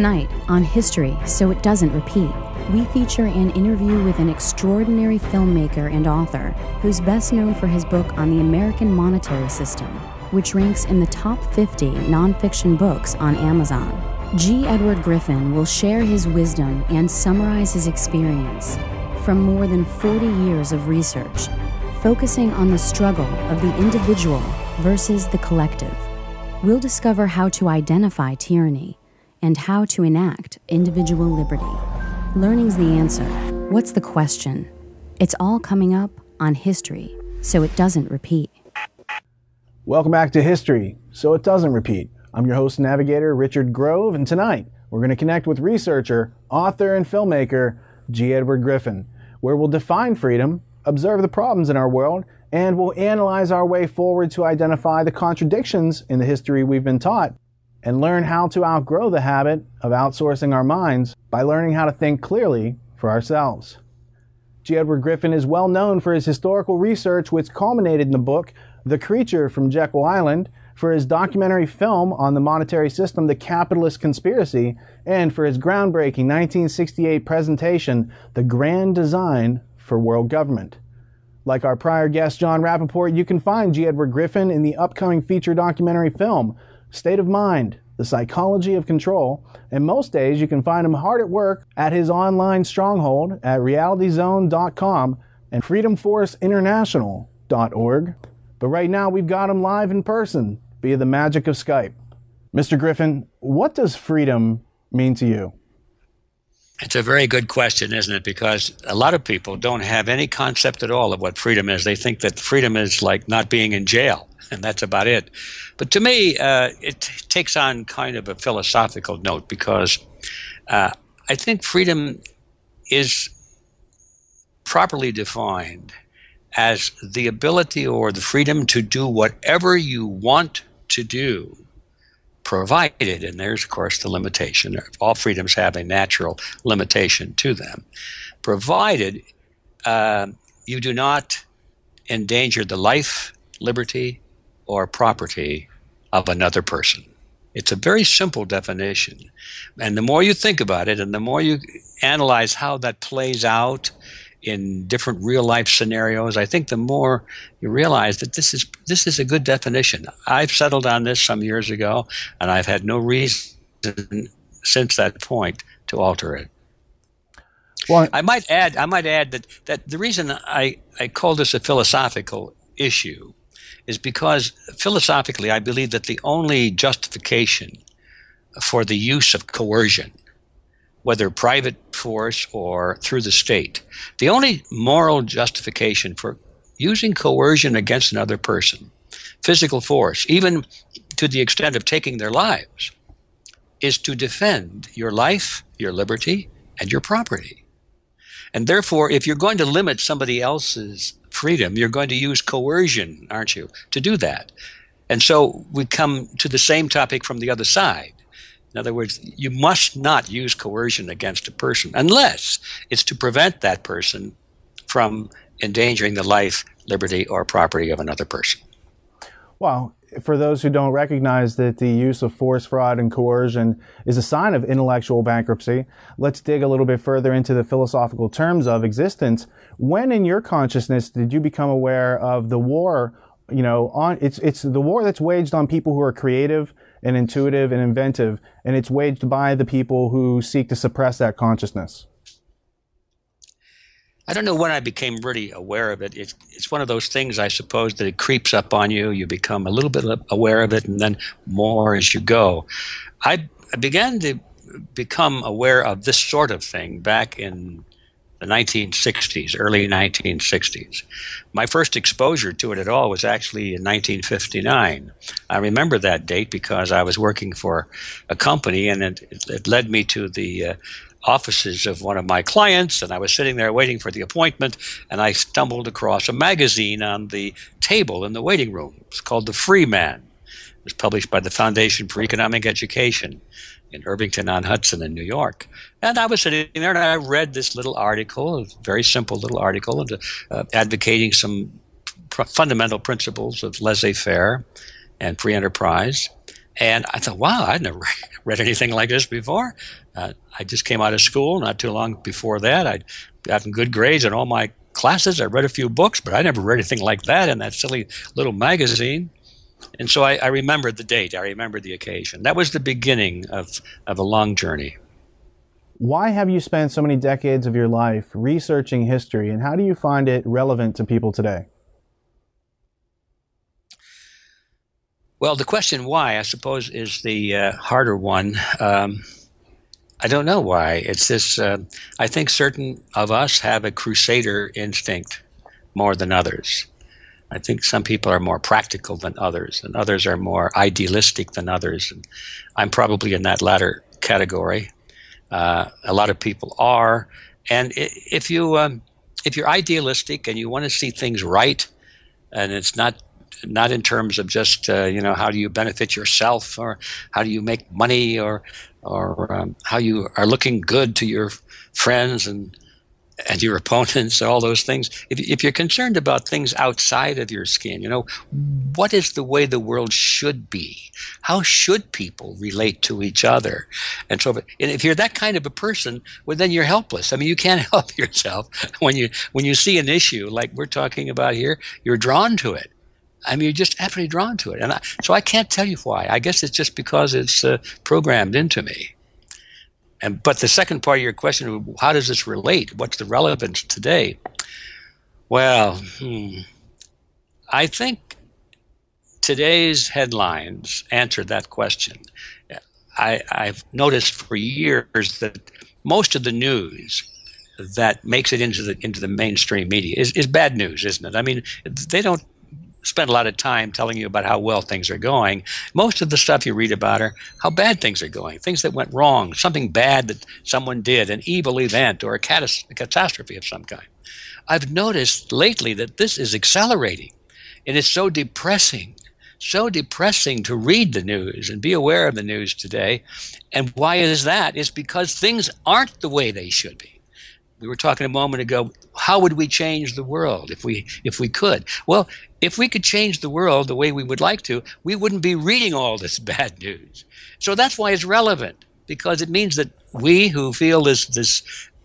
Tonight, on History So It Doesn't Repeat, we feature an interview with an extraordinary filmmaker and author who's best known for his book on the American monetary system, which ranks in the top 50 nonfiction books on Amazon. G. Edward Griffin will share his wisdom and summarize his experience from more than 40 years of research, focusing on the struggle of the individual versus the collective. We'll discover how to identify tyranny and how to enact individual liberty. Learning's the answer. What's the question? It's all coming up on History So It Doesn't Repeat. Welcome back to History So It Doesn't Repeat. I'm your host and navigator, Richard Grove, and tonight we're going to connect with researcher, author, and filmmaker G. Edward Griffin, where we'll define freedom, observe the problems in our world, and we'll analyze our way forward to identify the contradictions in the history we've been taught, and learn how to outgrow the habit of outsourcing our minds by learning how to think clearly for ourselves. G. Edward Griffin is well known for his historical research, which culminated in the book The Creature from Jekyll Island, for his documentary film on the monetary system, The Capitalist Conspiracy, and for his groundbreaking 1968 presentation, The Grand Design for World Government. Like our prior guest, John Rappaport, you can find G. Edward Griffin in the upcoming feature documentary film, State of Mind, The Psychology of Control, and most days you can find him hard at work at his online stronghold at realityzone.com and freedomforceinternational.org. But right now we've got him live in person via the magic of Skype. Mr. Griffin, what does freedom mean to you? It's a very good question, isn't it? Because a lot of people don't have any concept at all of what freedom is. They think that freedom is like not being in jail, and that's about it. But to me, it takes on kind of a philosophical note, because I think freedom is properly defined as the ability or the freedom to do whatever you want to do, provided, and there's of course the limitation, all freedoms have a natural limitation to them, provided you do not endanger the life, liberty, or property of another person. It's a very simple definition, and the more you think about it and the more you analyze how that plays out in different real-life scenarios, I think the more you realize that this is a good definition. I've settled on this some years ago, and I've had no reason since that point to alter it. Well, I might add that the reason I call this a philosophical issue is because philosophically I believe that the only justification for the use of coercion, whether private force or through the state, the only moral justification for using coercion against another person, physical force, even to the extent of taking their lives, is to defend your life, your liberty, and your property. And therefore, if you're going to limit somebody else's freedom, you're going to use coercion, aren't you, to do that? And so we come to the same topic from the other side. In other words, you must not use coercion against a person unless it's to prevent that person from endangering the life, liberty, or property of another person. Well, for those who don't recognize that the use of force, fraud, and coercion is a sign of intellectual bankruptcy, let's dig a little bit further into the philosophical terms of existence. When in your consciousness did you become aware of the war, it's the war that's waged on people who are creative and intuitive and inventive, and it's waged by the people who seek to suppress that consciousness? I don't know when I became really aware of it. It's one of those things, I suppose, that it creeps up on you. You become a little bit aware of it, and then more as you go. I began to become aware of this sort of thing back in the 1960s, early 1960s. My first exposure to it at all was actually in 1959. I remember that date because I was working for a company, and it led me to the offices of one of my clients, and I was sitting there waiting for the appointment, and I stumbled across a magazine on the table in the waiting room. It was called The Free Man. It was published by the Foundation for Economic Education in Irvington-on-Hudson in New York. And I was sitting there, and I read this little article, a very simple little article, advocating some fundamental principles of laissez-faire and free enterprise. And I thought, wow, I'd never read anything like this before. I just came out of school not too long before that. I'd gotten good grades in all my classes. I read a few books, but I never read anything like that in that silly little magazine. And so I remembered the date. I remembered the occasion. That was the beginning of a long journey. Why have you spent so many decades of your life researching history, and how do you find it relevant to people today? Well, the question why, I suppose, is the harder one. I don't know why. It's this, I think certain of us have a crusader instinct more than others. I think some people are more practical than others, and others are more idealistic than others. And I'm probably in that latter category. A lot of people are. And if you're idealistic and you want to see things right, and it's not in terms of just how do you benefit yourself, or how do you make money, or how you are looking good to your friends and your opponents, all those things. If you're concerned about things outside of your skin, what is the way the world should be? How should people relate to each other? And so if you're that kind of a person, well, then you're helpless. I mean, you can't help yourself. When you see an issue like we're talking about here, you're drawn to it. I mean, you're just absolutely drawn to it. And so I can't tell you why. I guess it's just because it's programmed into me. But the second part of your question, how does this relate? What's the relevance today? Well, I think today's headlines answer that question. I've noticed for years that most of the news that makes it into the mainstream media is bad news, isn't it? I mean, they don't spend a lot of time telling you about how well things are going. Most of the stuff you read about are how bad things are going, things that went wrong, something bad that someone did, an evil event or a catastrophe of some kind. I've noticed lately that this is accelerating, and it's so depressing to read the news and be aware of the news today. And why is that? It's because things aren't the way they should be. We were talking a moment ago, how would we change the world if we could? Well, if we could change the world the way we would like to, we wouldn't be reading all this bad news. So that's why it's relevant, because it means that we who feel this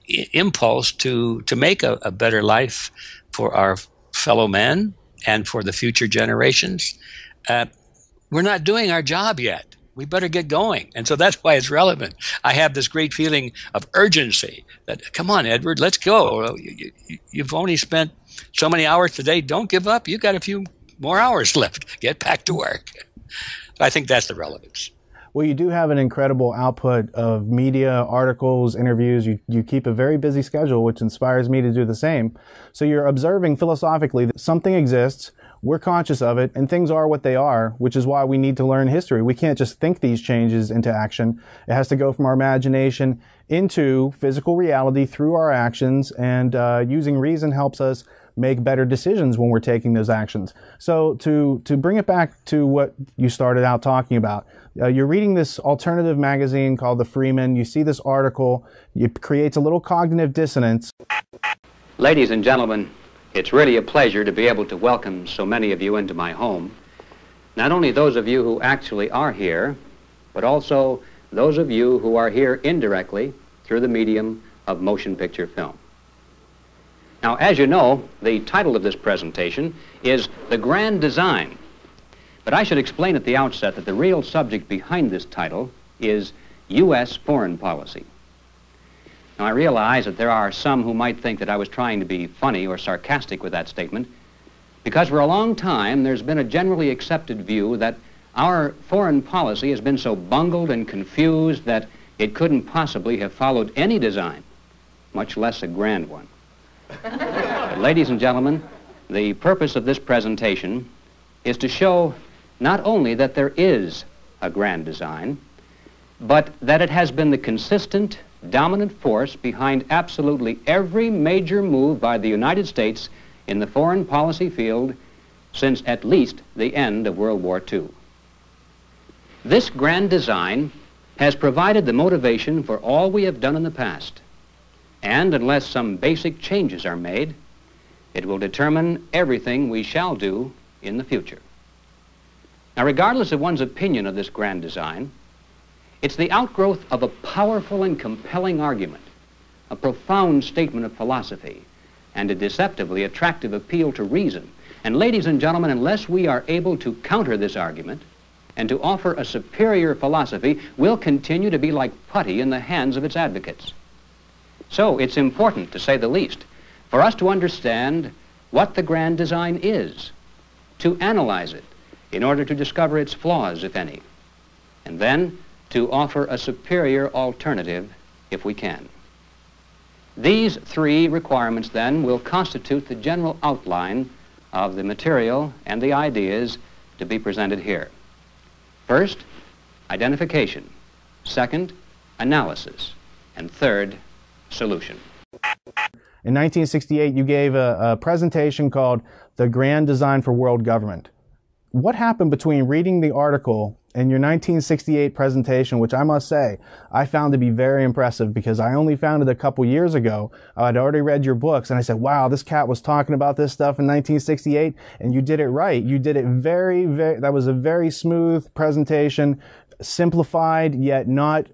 impulse to make a better life for our fellow men and for the future generations, we're not doing our job yet. We better get going. And so that's why it's relevant. I have this great feeling of urgency that, come on, Edward, let's go. You've only spent so many hours today. Don't give up. You've got a few more hours left. Get back to work. I think that's the relevance. Well, you do have an incredible output of media, articles, interviews. You keep a very busy schedule, which inspires me to do the same. So you're observing philosophically that something exists, we're conscious of it, and things are what they are, which is why we need to learn history. We can't just think these changes into action. It has to go from our imagination into physical reality through our actions, and using reason helps us make better decisions when we're taking those actions. So to bring it back to what you started out talking about, you're reading this alternative magazine called The Freeman. You see this article. It creates a little cognitive dissonance. Ladies and gentlemen, it's really a pleasure to be able to welcome so many of you into my home. Not only those of you who actually are here, but also those of you who are here indirectly through the medium of motion picture film. Now, as you know, the title of this presentation is The Grand Design. But I should explain at the outset that the real subject behind this title is U.S. foreign policy. Now, I realize that there are some who might think that I was trying to be funny or sarcastic with that statement, because for a long time there's been a generally accepted view that our foreign policy has been so bungled and confused that it couldn't possibly have followed any design, much less a grand one. But, ladies and gentlemen, the purpose of this presentation is to show not only that there is a grand design, but that it has been the consistent, dominant force behind absolutely every major move by the United States in the foreign policy field since at least the end of World War II. This grand design has provided the motivation for all we have done in the past, and unless some basic changes are made, it will determine everything we shall do in the future. Now, regardless of one's opinion of this grand design, it's the outgrowth of a powerful and compelling argument, a profound statement of philosophy, and a deceptively attractive appeal to reason. And ladies and gentlemen, unless we are able to counter this argument and to offer a superior philosophy, we'll continue to be like putty in the hands of its advocates. So it's important, to say the least, for us to understand what the grand design is, to analyze it in order to discover its flaws, if any, and then to offer a superior alternative if we can. These three requirements, then, will constitute the general outline of the material and the ideas to be presented here. First, identification. Second, analysis. And third, solution. In 1968, you gave a presentation called The Grand Design for World Government. What happened between reading the article and your 1968 presentation, which I must say, I found to be very impressive because I only found it a couple years ago. I'd already read your books and I said, wow, this cat was talking about this stuff in 1968 and you did it right. You did it that was a very smooth presentation, simplified yet not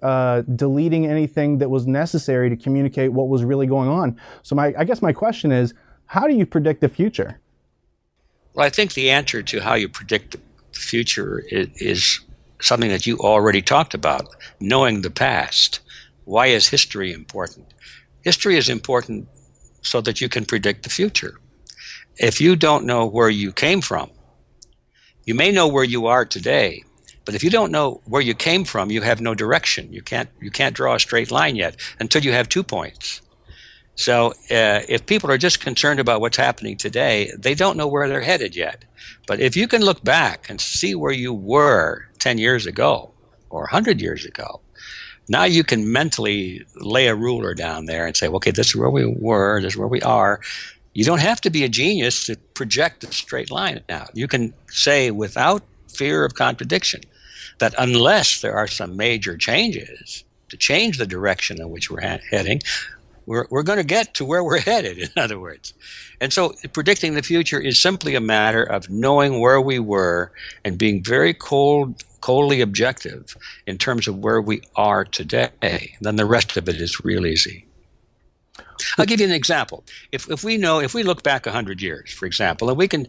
deleting anything that was necessary to communicate what was really going on. So I guess my question is, how do you predict the future? Well, I think the answer to how you predict the future is something that you already talked about, knowing the past. Why is history important? History is important so that you can predict the future. If you don't know where you came from, you may know where you are today, but if you don't know where you came from, you have no direction. You can't draw a straight line yet until you have 2 points. So if people are just concerned about what's happening today, they don't know where they're headed yet. But if you can look back and see where you were 10 years ago or 100 years ago, now you can mentally lay a ruler down there and say, okay, this is where we were, this is where we are. You don't have to be a genius to project a straight line out. You can say without fear of contradiction that unless there are some major changes to change the direction in which we're heading, we're going to get to where we're headed, in other words. And so predicting the future is simply a matter of knowing where we were and being very coldly objective in terms of where we are today. Then the rest of it is real easy. I'll give you an example. If we look back 100 years, for example, and we can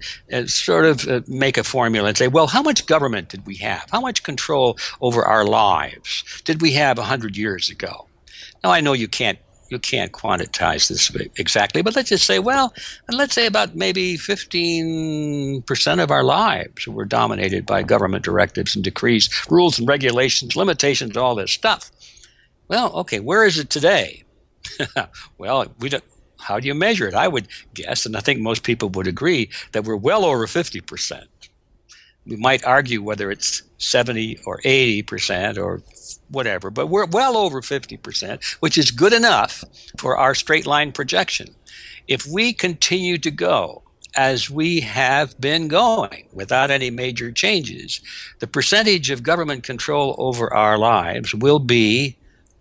make a formula and say, well, how much government did we have? How much control over our lives did we have 100 years ago? Now, I know you can't quantize this exactly, but let's just say, well, and let's say about maybe 15% of our lives were dominated by government directives and decrees, rules and regulations, limitations, all this stuff. Well, okay, where is it today? Well, how do you measure it? I would guess, and I think most people would agree, that we're well over 50%. We might argue whether it's 70 or 80% or whatever, but we're well over 50%, which is good enough for our straight line projection. If we continue to go as we have been going without any major changes, the percentage of government control over our lives will be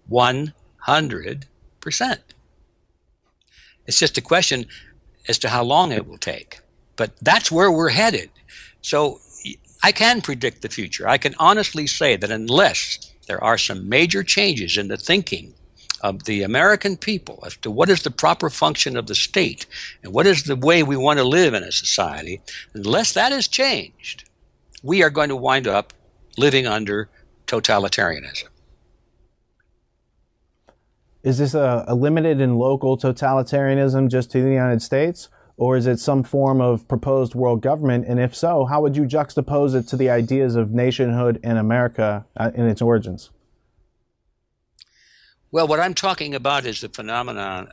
100%. It's just a question as to how long it will take. But that's where we're headed. So I can predict the future. I can honestly say that unless there are some major changes in the thinking of the American people as to what is the proper function of the state and what is the way we want to live in a society, unless that is changed, we are going to wind up living under totalitarianism. Is this a limited and local totalitarianism just to the United States? Or is it some form of proposed world government? And if so, how would you juxtapose it to the ideas of nationhood in America in its origins? Well, what I'm talking about is the phenomenon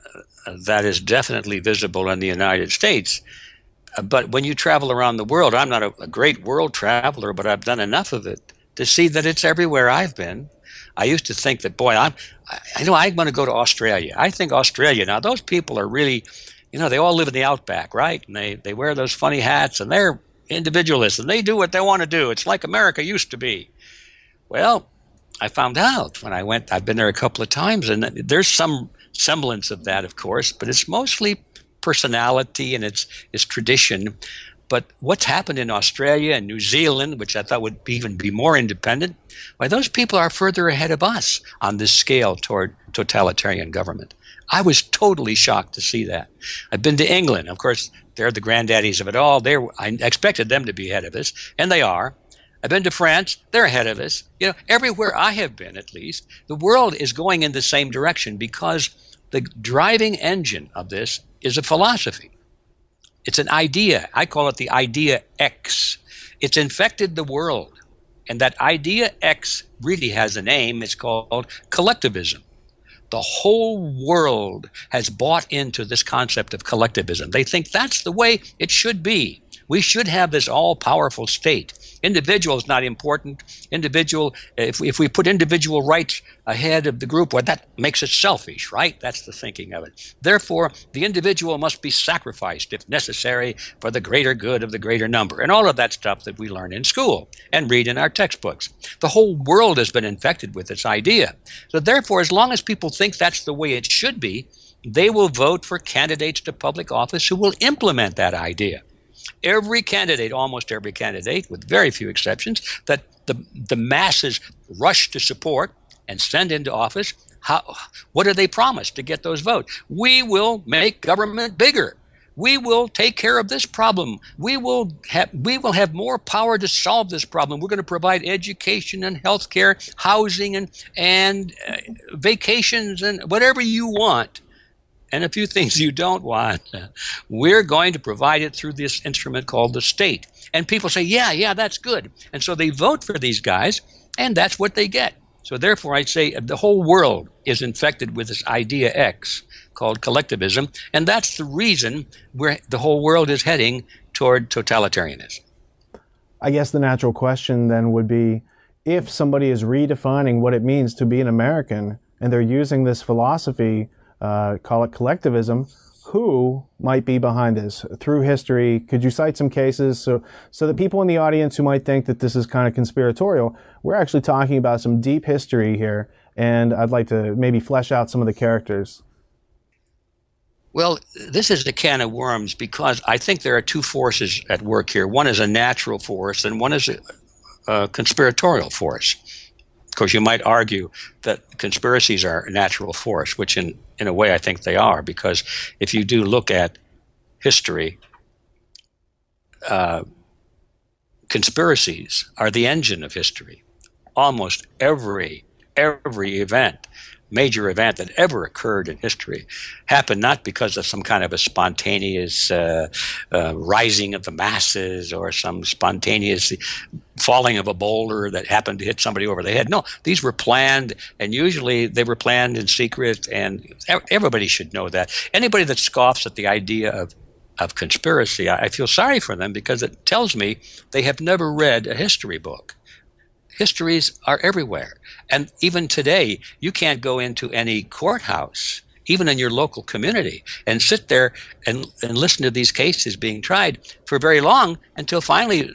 that is definitely visible in the United States. But when you travel around the world, I'm not a great world traveler, but I've done enough of it to see that it's everywhere I've been. I used to think that, boy, I want to go to Australia. I think Australia, now those people are really, they all live in the outback, right? And they wear those funny hats and they're individualists and they do what they want to do. It's like America used to be. Well, I found out when I went, I've been there a couple of times, and there's some semblance of that, of course, but it's mostly personality and it's tradition. But what's happened in Australia and New Zealand, which I thought would even be more independent, why, those people are further ahead of us on this scale toward totalitarian government. I was totally shocked to see that. I've been to England. Of course, they're the granddaddies of it all. I expected them to be ahead of us, and they are. I've been to France. They're ahead of us. You know, everywhere I have been, at least, the world is going in the same direction because the driving engine of this is a philosophy. It's an idea. I call it the idea X. It's infected the world. And that idea X really has a name. It's called collectivism. The whole world has bought into this concept of collectivism. They think that's the way it should be. We should have this all-powerful state. Individual is not important. If we put individual rights ahead of the group, well, that makes it selfish, right? That's the thinking of it. Therefore, the individual must be sacrificed, if necessary, for the greater good of the greater number. And all of that stuff that we learn in school and read in our textbooks. The whole world has been infected with this idea. So therefore, as long as people think that's the way it should be, they will vote for candidates to public office who will implement that idea. Every candidate, almost every candidate, with very few exceptions, that the masses rush to support and send into office, what do they promise to get those votes? We will make government bigger. We will take care of this problem. We will have more power to solve this problem. We're going to provide education and health care, housing and vacations and whatever you want. And a few things you don't want. We're going to provide it through this instrument called the state. And people say, yeah, that's good. And so they vote for these guys, and that's what they get. So therefore, I say the whole world is infected with this idea X called collectivism, and that's the reason where the whole world is heading toward totalitarianism. I guess the natural question then would be, if somebody is redefining what it means to be an American, and they're using this philosophy, call it collectivism, who might be behind this? Through history, could you cite some cases so the people in the audience who might think that this is kind of conspiratorial, we're actually talking about some deep history here, and I'd like to maybe flesh out some of the characters. Well, this is a can of worms because I think there are two forces at work here. One is a natural force and one is a conspiratorial force. Of course, you might argue that conspiracies are a natural force, which in a way I think they are, because if you do look at history, conspiracies are the engine of history. Almost every event, major event that ever occurred in history happened not because of some kind of a spontaneous rising of the masses or some spontaneous falling of a boulder that happened to hit somebody over the head. No, these were planned, and usually they were planned in secret, and everybody should know that. Anybody that scoffs at the idea of conspiracy, I feel sorry for them, because it tells me they have never read a history book. Histories are everywhere. And even today, you can't go into any courthouse, even in your local community, and sit there and listen to these cases being tried for very long, until finally,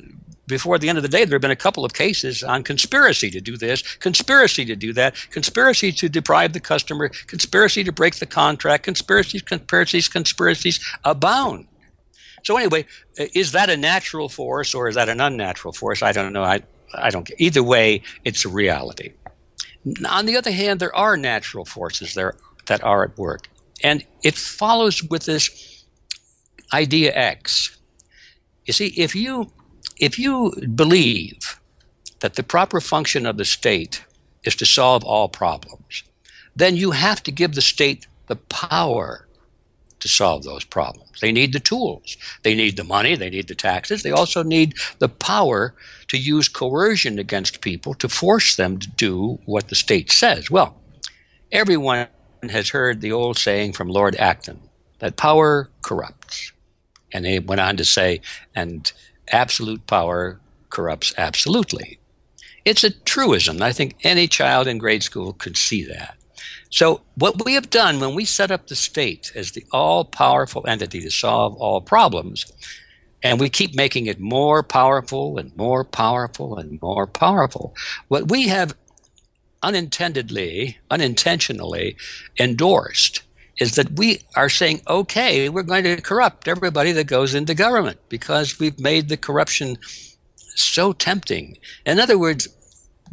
before the end of the day, there have been a couple of cases on conspiracy to do this, conspiracy to do that, conspiracy to deprive the customer, conspiracy to break the contract, conspiracies abound. So anyway, is that a natural force or is that an unnatural force? I don't know. I don't care. Either way, it's a reality. On the other hand, there are natural forces there that are at work. And it follows with this idea X. You see, if you believe that the proper function of the state is to solve all problems, then you have to give the state the power to solve those problems. They need the tools. They need the money. They need the taxes. They also need the power to use coercion against people to force them to do what the state says. Well, everyone has heard the old saying from Lord Acton that power corrupts. And they went on to say, and absolute power corrupts absolutely. It's a truism. I think any child in grade school could see that. So what we have done when we set up the state as the all-powerful entity to solve all problems, and we keep making it more powerful and more powerful and more powerful, what we have unintentionally endorsed is that we are saying, okay, we're going to corrupt everybody that goes into government because we've made the corruption so tempting. In other words,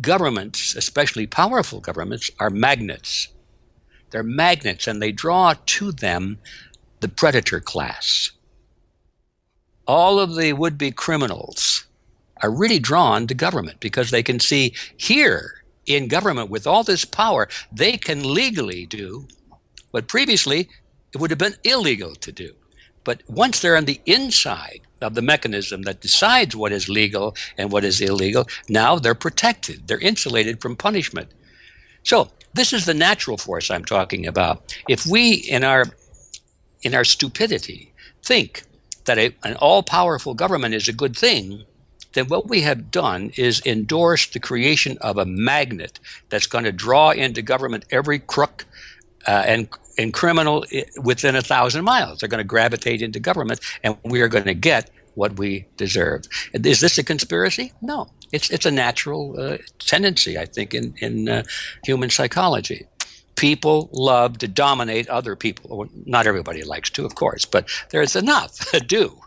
governments, especially powerful governments, are magnets. They're magnets, and they draw to them the predator class. All of the would-be criminals are really drawn to government because they can see here in government with all this power, they can legally do what previously it would have been illegal to do. But once they're on the inside of the mechanism that decides what is legal and what is illegal, now they're protected. They're insulated from punishment. So this is the natural force I'm talking about. If we, in our stupidity, think that an all-powerful government is a good thing, then what we have done is endorse the creation of a magnet that's going to draw into government every crook and criminal within 1,000 miles. They're going to gravitate into government, and we are going to get what we deserve. Is this a conspiracy? No. It's a natural tendency, I think, in human psychology. People love to dominate other people. Well, not everybody likes to, of course, but there's enough that do.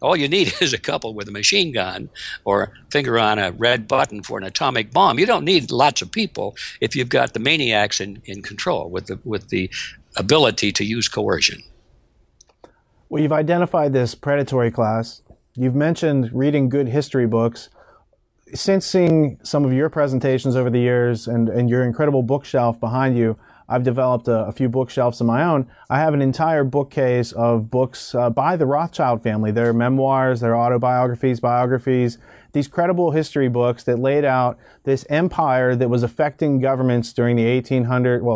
All you need is a couple with a machine gun or finger on a red button for an atomic bomb. You don't need lots of people if you've got the maniacs in control with the ability to use coercion. Well, you've identified this predatory class. You've mentioned reading good history books. Since seeing some of your presentations over the years and your incredible bookshelf behind you, I've developed a few bookshelves of my own. I have an entire bookcase of books by the Rothschild family. Their memoirs, their autobiographies, biographies, these credible history books that laid out this empire that was affecting governments during the 1700s,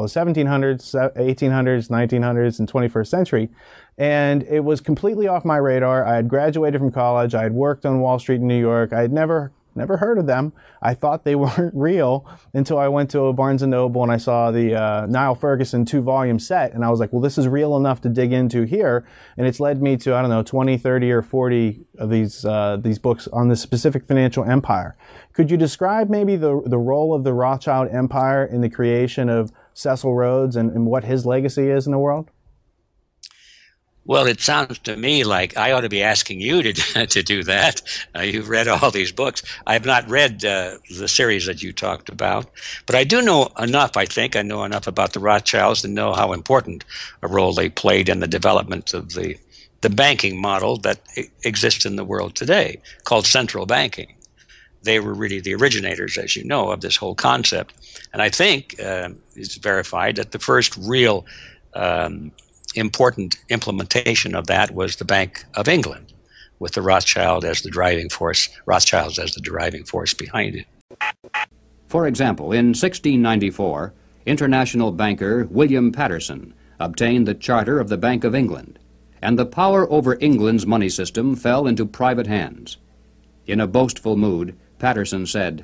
1800s, 1900s, and 21st century. And it was completely off my radar. I had graduated from college. I had worked on Wall Street in New York. I had never heard of them. I thought they weren't real until I went to a Barnes & Noble and I saw the Niall Ferguson 2-volume set, and I was like, well, this is real enough to dig into here. And it's led me to, I don't know, 20, 30, or 40 of these books on the specific financial empire. Could you describe maybe the role of the Rothschild empire in the creation of Cecil Rhodes and what his legacy is in the world? Well, it sounds to me like I ought to be asking you to do that. You've read all these books. I have not read the series that you talked about, but I do know enough, I think. I know enough about the Rothschilds to know how important a role they played in the development of the banking model that exists in the world today, called central banking. They were really the originators, as you know, of this whole concept. And I think it's verified that the first real important implementation of that was the Bank of England, with the Rothschilds as the driving force behind it. For example, in 1694, international banker William Patterson obtained the charter of the Bank of England, and the power over England's money system fell into private hands. In a boastful mood, Patterson said,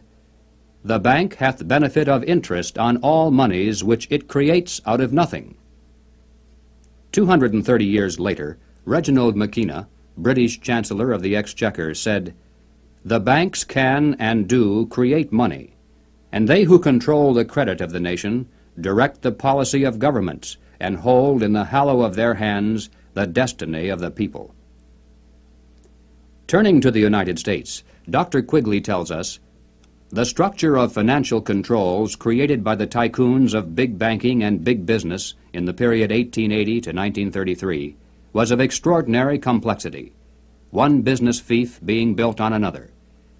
"The bank hath benefit of interest on all monies which it creates out of nothing." 230 years later, Reginald Mackina, British Chancellor of the Exchequer, said, "The banks can and do create money, and they who control the credit of the nation direct the policy of governments and hold in the hollow of their hands the destiny of the people." Turning to the United States, Dr. Quigley tells us, "The structure of financial controls created by the tycoons of big banking and big business in the period 1880 to 1933 was of extraordinary complexity, one business fief being built on another,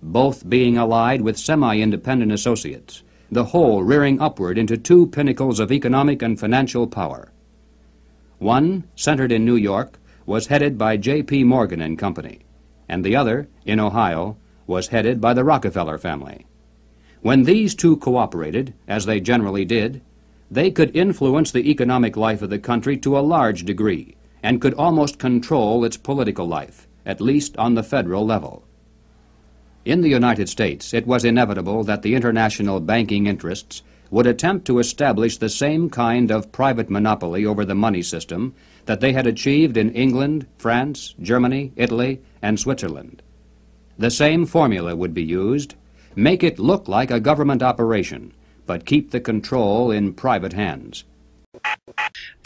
both being allied with semi-independent associates, the whole rearing upward into two pinnacles of economic and financial power. One, centered in New York, was headed by J.P. Morgan and Company, and the other, in Ohio, was headed by the Rockefeller family. When these two cooperated, as they generally did, they could influence the economic life of the country to a large degree and could almost control its political life, at least on the federal level. In the United States, it was inevitable that the international banking interests would attempt to establish the same kind of private monopoly over the money system that they had achieved in England, France, Germany, Italy, and Switzerland. The same formula would be used: make it look like a government operation, but keep the control in private hands.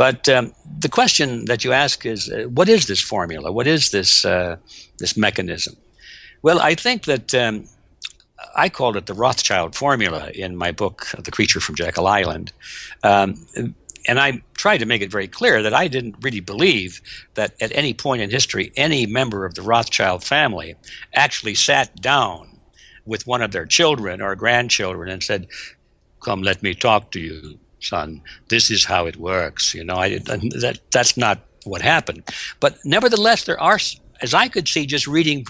But the question that you ask is, what is this formula? What is this this mechanism? Well, I think that I called it the Rothschild formula in my book, The Creature from Jekyll Island. And I tried to make it very clear that I didn't really believe that at any point in history, any member of the Rothschild family actually sat down with one of their children or grandchildren and said, "Come, let me talk to you, son. This is how it works." You know, that's not what happened. But nevertheless, there are, as I could see just reading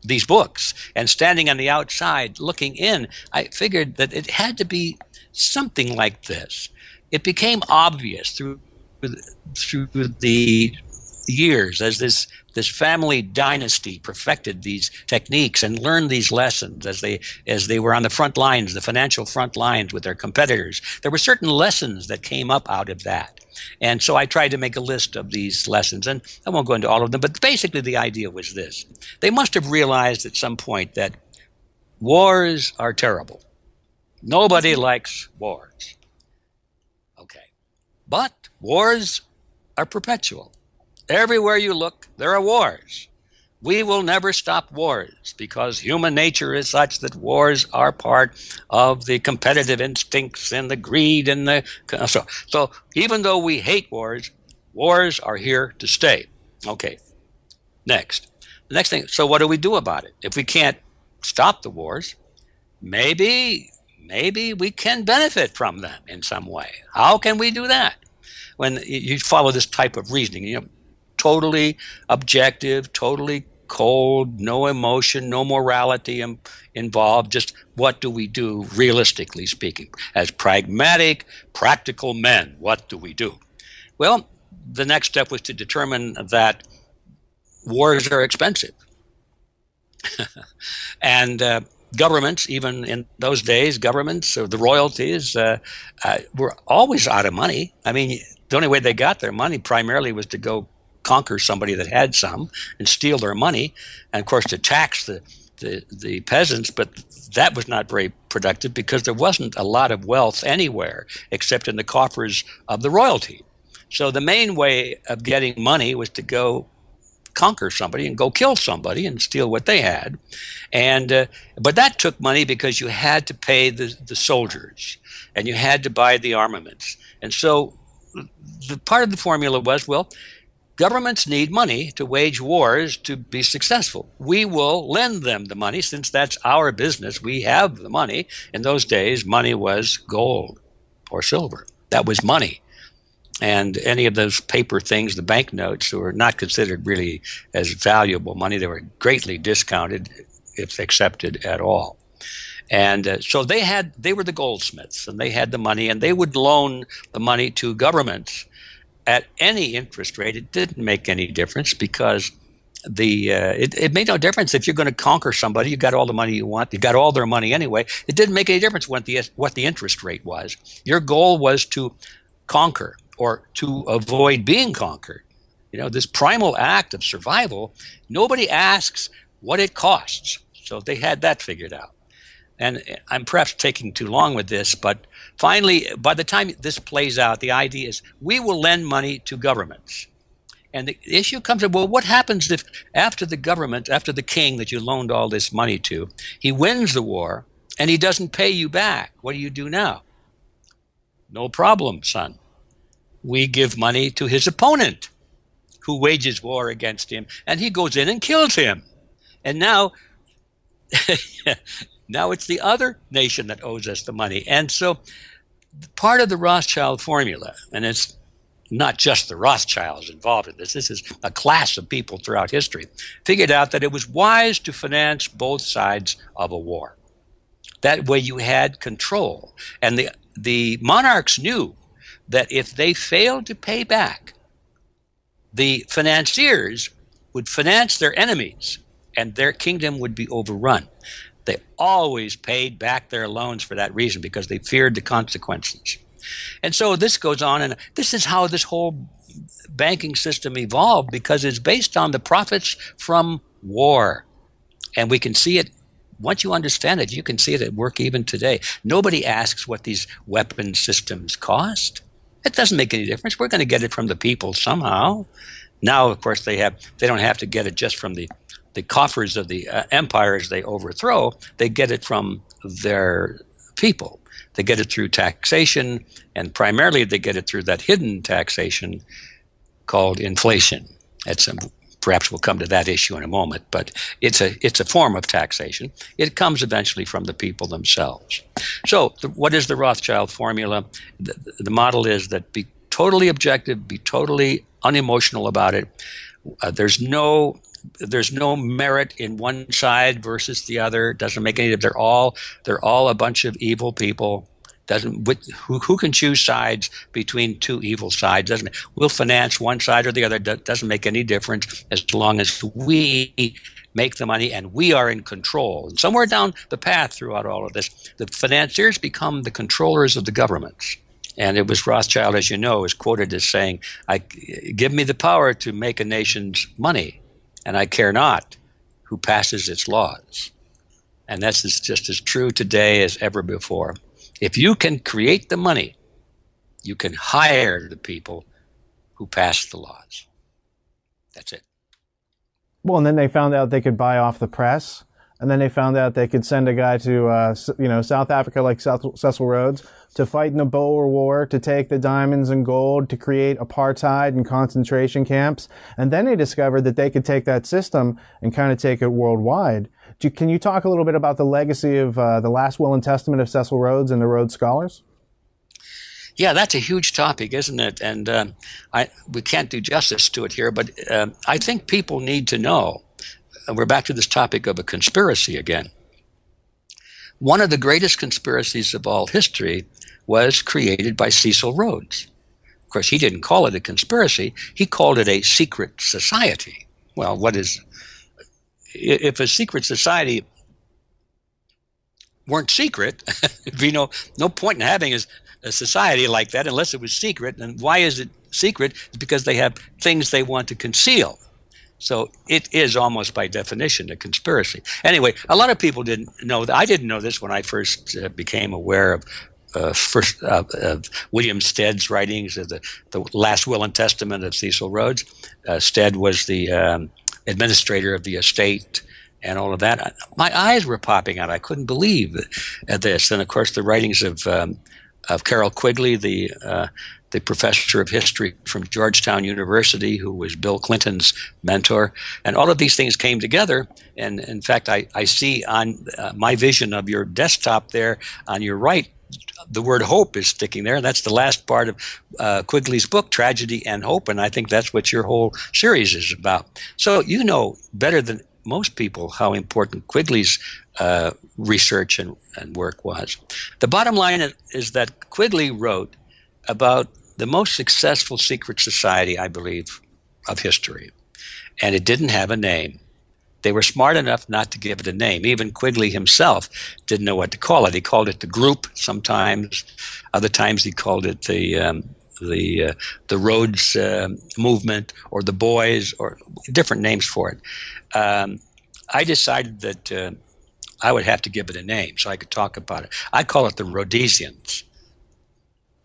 these books and standing on the outside looking in, I figured that it had to be something like this. It became obvious through the years as this family dynasty perfected these techniques and learned these lessons as they were on the front lines, the financial front lines with their competitors. There were certain lessons that came up out of that. And so I tried to make a list of these lessons, and I won't go into all of them, but basically the idea was this. They must have realized at some point that wars are terrible. Nobody likes wars. Okay. But wars are perpetual. Everywhere you look, there are wars. We will never stop wars because human nature is such that wars are part of the competitive instincts and the greed and the so even though we hate wars, wars are here to stay. Okay. Next. The next thing, so what do we do about it? If we can't stop the wars, maybe we can benefit from them in some way. How can we do that? When you follow this type of reasoning, you know, totally objective, totally cold, no emotion, no morality involved. Just what do we do, realistically speaking? As pragmatic, practical men, what do we do? Well, the next step was to determine that wars are expensive. And governments, even in those days, governments or the royalties were always out of money. I mean, the only way they got their money primarily was to go conquer somebody that had some and steal their money, and of course to tax the peasants, but that was not very productive because there wasn't a lot of wealth anywhere except in the coffers of the royalty. So the main way of getting money was to go conquer somebody and go kill somebody and steal what they had. And but that took money because you had to pay the soldiers and you had to buy the armaments. And so the part of the formula was, well, governments need money to wage wars to be successful. We will lend them the money since that's our business. We have the money. In those days, money was gold or silver. That was money. And any of those paper things, the banknotes, were not considered really as valuable money. They were greatly discounted, if accepted at all. And so they were the goldsmiths, and they had the money, and they would loan the money to governments at any interest rate. It didn't make any difference because it made no difference if you're going to conquer somebody. You got all the money you want. You got all their money anyway. It didn't make any difference what the interest rate was. Your goal was to conquer or to avoid being conquered. You know, this primal act of survival, nobody asks what it costs. So they had that figured out. And I'm perhaps taking too long with this, but finally, by the time this plays out, the idea is we will lend money to governments. And the issue comes up, well, what happens if after the king that you loaned all this money to, he wins the war and he doesn't pay you back? What do you do now? No problem, son. We give money to his opponent who wages war against him, and he goes in and kills him. And now, now it's the other nation that owes us the money. And so part of the Rothschild formula, and it's not just the Rothschilds involved in this is a class of people throughout history, figured out that it was wise to finance both sides of a war. That way you had control. And the monarchs knew that if they failed to pay back, the financiers would finance their enemies and their kingdom would be overrun. They always paid back their loans for that reason because they feared the consequences. And so this goes on, and this is how this whole banking system evolved because it's based on the profits from war. And we can see it. Once you understand it, you can see it at work even today. Nobody asks what these weapon systems cost. It doesn't make any difference. We're going to get it from the people somehow. Now, of course, they don't have to get it just from the coffers of the empires they overthrow. They get it from their people. They get it through taxation, and primarily they get it through that hidden taxation called inflation. Perhaps we'll come to that issue in a moment, but it's a form of taxation. It comes eventually from the people themselves. So what is the Rothschild formula? The model is that be totally objective, be totally unemotional about it. There's no merit in one side versus the other. It doesn't make any. They're all a bunch of evil people. Who can choose sides between two evil sides? We'll finance one side or the other. Doesn't make any difference as long as we make the money and we are in control. And somewhere down the path throughout all of this, the financiers become the controllers of the governments. And it was Rothschild, as you know, is quoted as saying, "Give me the power to make a nation's money, and I care not who passes its laws." And that's just as true today as ever before. If you can create the money, you can hire the people who pass the laws. That's it. Well, and then they found out they could buy off the press, and then they found out they could send a guy to South Africa like Cecil Rhodes to fight in the Boer War, to take the diamonds and gold, to create apartheid and concentration camps. And then they discovered that they could take that system and kind of take it worldwide. Can you talk a little bit about the legacy of the Last Will and Testament of Cecil Rhodes and the Rhodes Scholars? Yeah, that's a huge topic, isn't it? And we can't do justice to it here, but I think people need to know. We're back to this topic of a conspiracy again. One of the greatest conspiracies of all history was created by Cecil Rhodes. Of course, he didn't call it a conspiracy. He called it a secret society. Well, if a secret society weren't secret, there'd be no point in having a society like that unless it was secret. And why is it secret? It's because they have things they want to conceal. So it is almost by definition a conspiracy. Anyway, a lot of people didn't know that. I didn't know this when I first became aware of William Stead's writings of the Last Will and Testament of Cecil Rhodes. Stead was the administrator of the estate and all of that. My eyes were popping out. I couldn't believe this. And of course, the writings of Carroll Quigley, the professor of history from Georgetown University, who was Bill Clinton's mentor, and all of these things came together. And in fact, I see on my vision of your desktop there on your right, the word hope is sticking there. And that's the last part of Quigley's book, Tragedy and Hope. And I think that's what your whole series is about. So you know better than most people how important Quigley's research and work was. The bottom line is that Quigley wrote about the most successful secret society, I believe, of history. And it didn't have a name. They were smart enough not to give it a name. Even Quigley himself didn't know what to call it. He called it the group sometimes. Other times he called it the Rhodes movement or the boys, or different names for it. I decided that I would have to give it a name so I could talk about it. I call it the Rhodesians,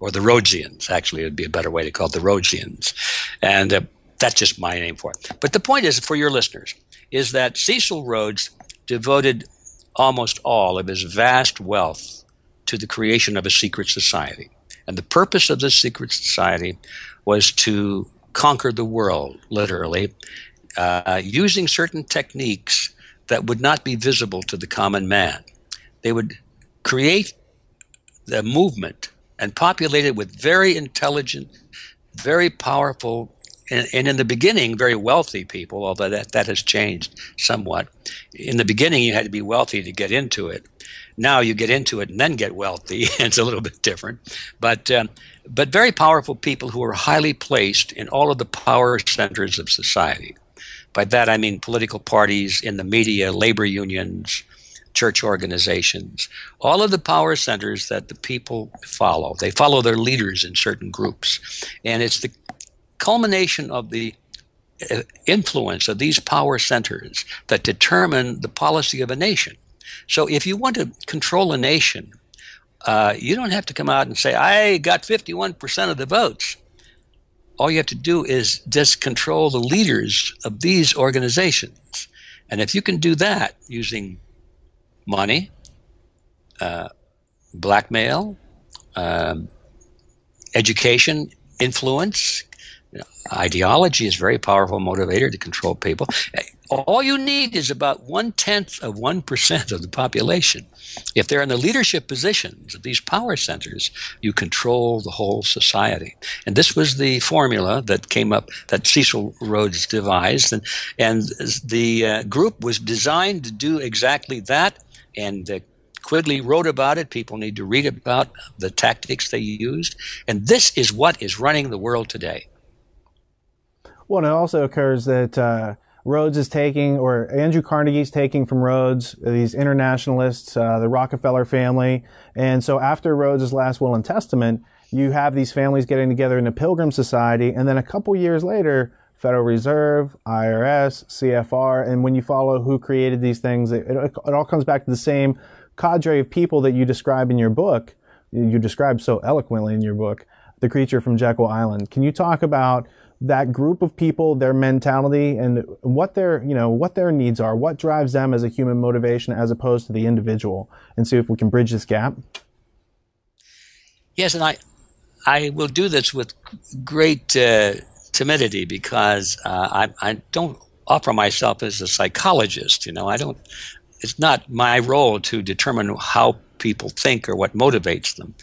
or the Rhodesians. Actually, it would be a better way to call it the Rhodesians. And that's just my name for it. But the point is, for your listeners, is that Cecil Rhodes devoted almost all of his vast wealth to the creation of a secret society. And the purpose of this secret society was to conquer the world, literally, using certain techniques that would not be visible to the common man. They would create the movement and populate it with very intelligent, very powerful, and in the beginning, very wealthy people, although that has changed somewhat. In the beginning, you had to be wealthy to get into it. Now you get into it and then get wealthy. It's a little bit different. But very powerful people who are highly placed in all of the power centers of society. By that, I mean political parties, in the media, labor unions, church organizations, all of the power centers that the people follow. They follow their leaders in certain groups. And it's the culmination of the influence of these power centers that determine the policy of a nation. So if you want to control a nation, you don't have to come out and say, I got 51% of the votes. All you have to do is just control the leaders of these organizations. And if you can do that using money, blackmail, education, influence, ideology is a very powerful motivator to control people. All you need is about 0.1% of the population. If they're in the leadership positions of these power centers, you control the whole society. And this was the formula that came up, that Cecil Rhodes devised. And the group was designed to do exactly that. And Quigley wrote about it. People need to read about the tactics they used. And this is what is running the world today. Well, and it also occurs that Rhodes is taking, or Andrew Carnegie's taking from Rhodes, these internationalists, the Rockefeller family. And so after Rhodes' last will and testament, you have these families getting together in a Pilgrim Society. And then a couple years later, Federal Reserve, IRS, CFR. And when you follow who created these things, it all comes back to the same cadre of people that you describe in your book. You describe so eloquently in your book, The Creature from Jekyll Island. Can you talk about that group of people, their mentality, and what their needs are, what drives them as a human motivation as opposed to the individual, and see if we can bridge this gap? Yes, and I will do this with great timidity because I don't offer myself as a psychologist. It's not my role to determine how people think or what motivates them.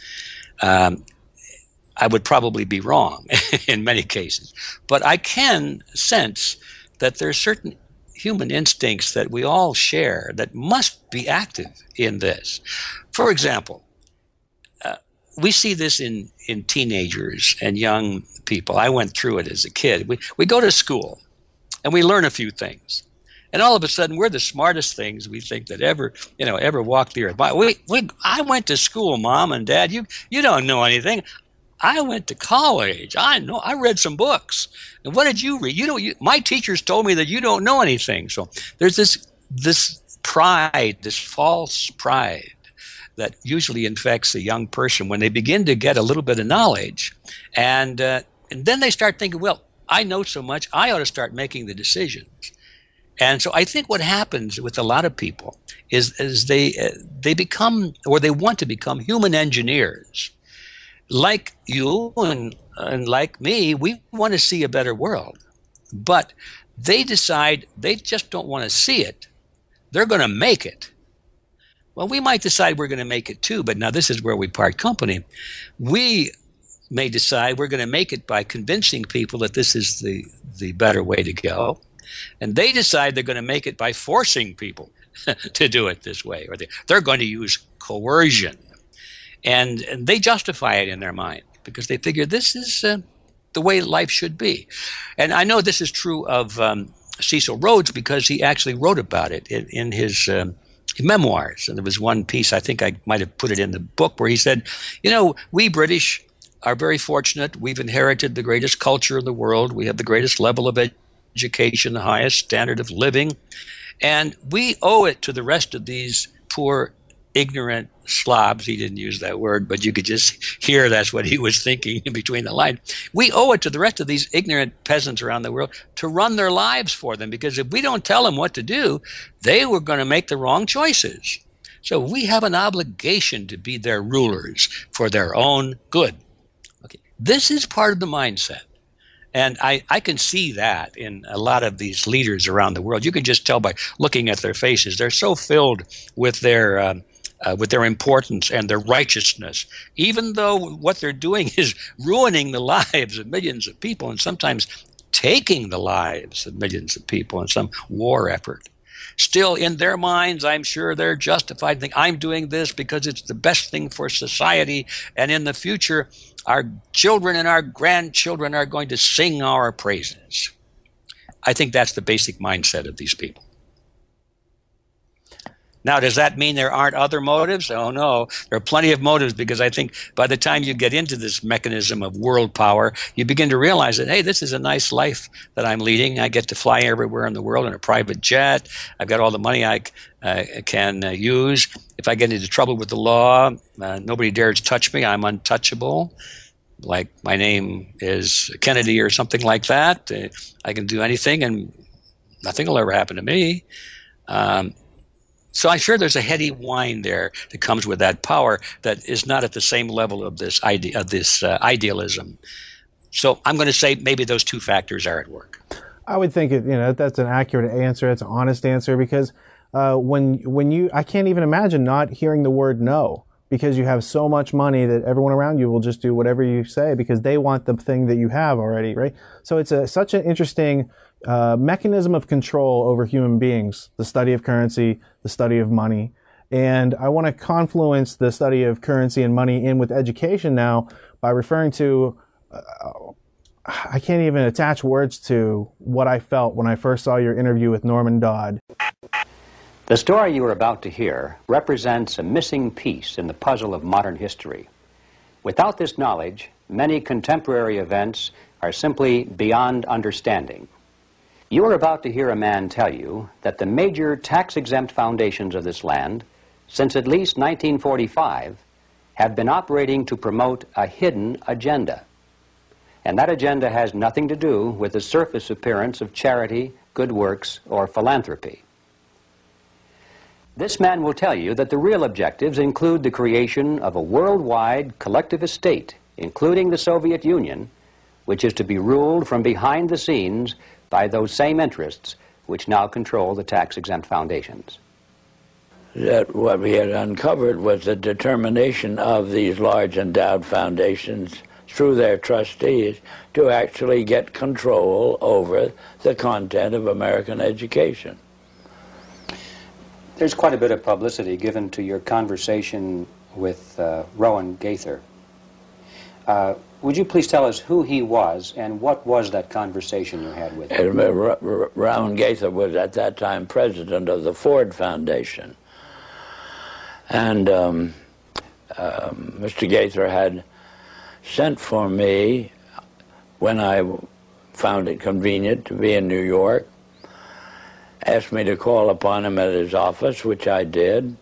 I would probably be wrong in many cases. But I can sense that there are certain human instincts that we all share that must be active in this. For example, we see this in teenagers and young people. I went through it as a kid. We go to school and we learn a few things. And all of a sudden, we're the smartest things we think that ever walked the earth. I went to school, Mom and Dad. You don't know anything. I went to college. I read some books. And what did you read? My teachers told me that you don't know anything. So there's this pride, this false pride that usually infects a young person when they begin to get a little bit of knowledge. And then they start thinking, well, I know so much, I ought to start making the decisions. And so I think what happens with a lot of people is they become, or they want to become, human engineers. Like you and like me, we want to see a better world. But they decide they just don't want to see it. They're going to make it. Well, we might decide we're going to make it too, but now this is where we part company. We may decide we're going to make it by convincing people that this is the better way to go. And they decide they're going to make it by forcing people to do it this way. Or they're going to use coercion. And they justify it in their mind because they figure this is the way life should be. And I know this is true of Cecil Rhodes because he actually wrote about it in his memoirs. And there was one piece, I think I might have put it in the book, where he said, we British are very fortunate. We've inherited the greatest culture in the world. We have the greatest level of education, the highest standard of living. And we owe it to the rest of these poor, ignorant slobs. He didn't use that word, but you could just hear that's what he was thinking in between the lines. We owe it to the rest of these ignorant peasants around the world to run their lives for them, because if we don't tell them what to do, they were going to make the wrong choices. So we have an obligation to be their rulers for their own good. Okay, this is part of the mindset. And I can see that in a lot of these leaders around the world. You can just tell by looking at their faces. They're so filled with their importance and their righteousness, even though what they're doing is ruining the lives of millions of people and sometimes taking the lives of millions of people in some war effort. Still, in their minds, I'm sure they're justified to think, I'm doing this because it's the best thing for society, and in the future, our children and our grandchildren are going to sing our praises. I think that's the basic mindset of these people. Now, does that mean there aren't other motives? Oh, no. There are plenty of motives, because I think by the time you get into this mechanism of world power, you begin to realize that, hey, this is a nice life that I'm leading. I get to fly everywhere in the world in a private jet. I've got all the money I can use. If I get into trouble with the law, nobody dares touch me. I'm untouchable. Like my name is Kennedy or something like that. I can do anything and nothing will ever happen to me. So I'm sure there's a heady wine there that comes with that power that is not at the same level of this idealism. So I'm going to say maybe those two factors are at work. I would think that's an accurate answer. It's an honest answer, because I can't even imagine not hearing the word no, because you have so much money that everyone around you will just do whatever you say because they want the thing that you have already, right? So it's such an interesting mechanism of control over human beings, the study of currency, the study of money. And I want to confluence the study of currency and money in with education now by referring to, I can't even attach words to what I felt when I first saw your interview with Norman Dodd. The story you are about to hear represents a missing piece in the puzzle of modern history. Without this knowledge, many contemporary events are simply beyond understanding. You are about to hear a man tell you that the major tax-exempt foundations of this land, since at least 1945, have been operating to promote a hidden agenda. And that agenda has nothing to do with the surface appearance of charity, good works, or philanthropy. This man will tell you that the real objectives include the creation of a worldwide collectivist state, including the Soviet Union, which is to be ruled from behind the scenes by those same interests which now control the tax-exempt foundations. That what we had uncovered was the determination of these large endowed foundations through their trustees to actually get control over the content of American education. There's quite a bit of publicity given to your conversation with Rowan Gaither. Would you please tell us who he was and what was that conversation you had with him? Rowan Gaither was at that time president of the Ford Foundation. And Mr. Gaither had sent for me when I found it convenient to be in New York, asked me to call upon him at his office, which I did.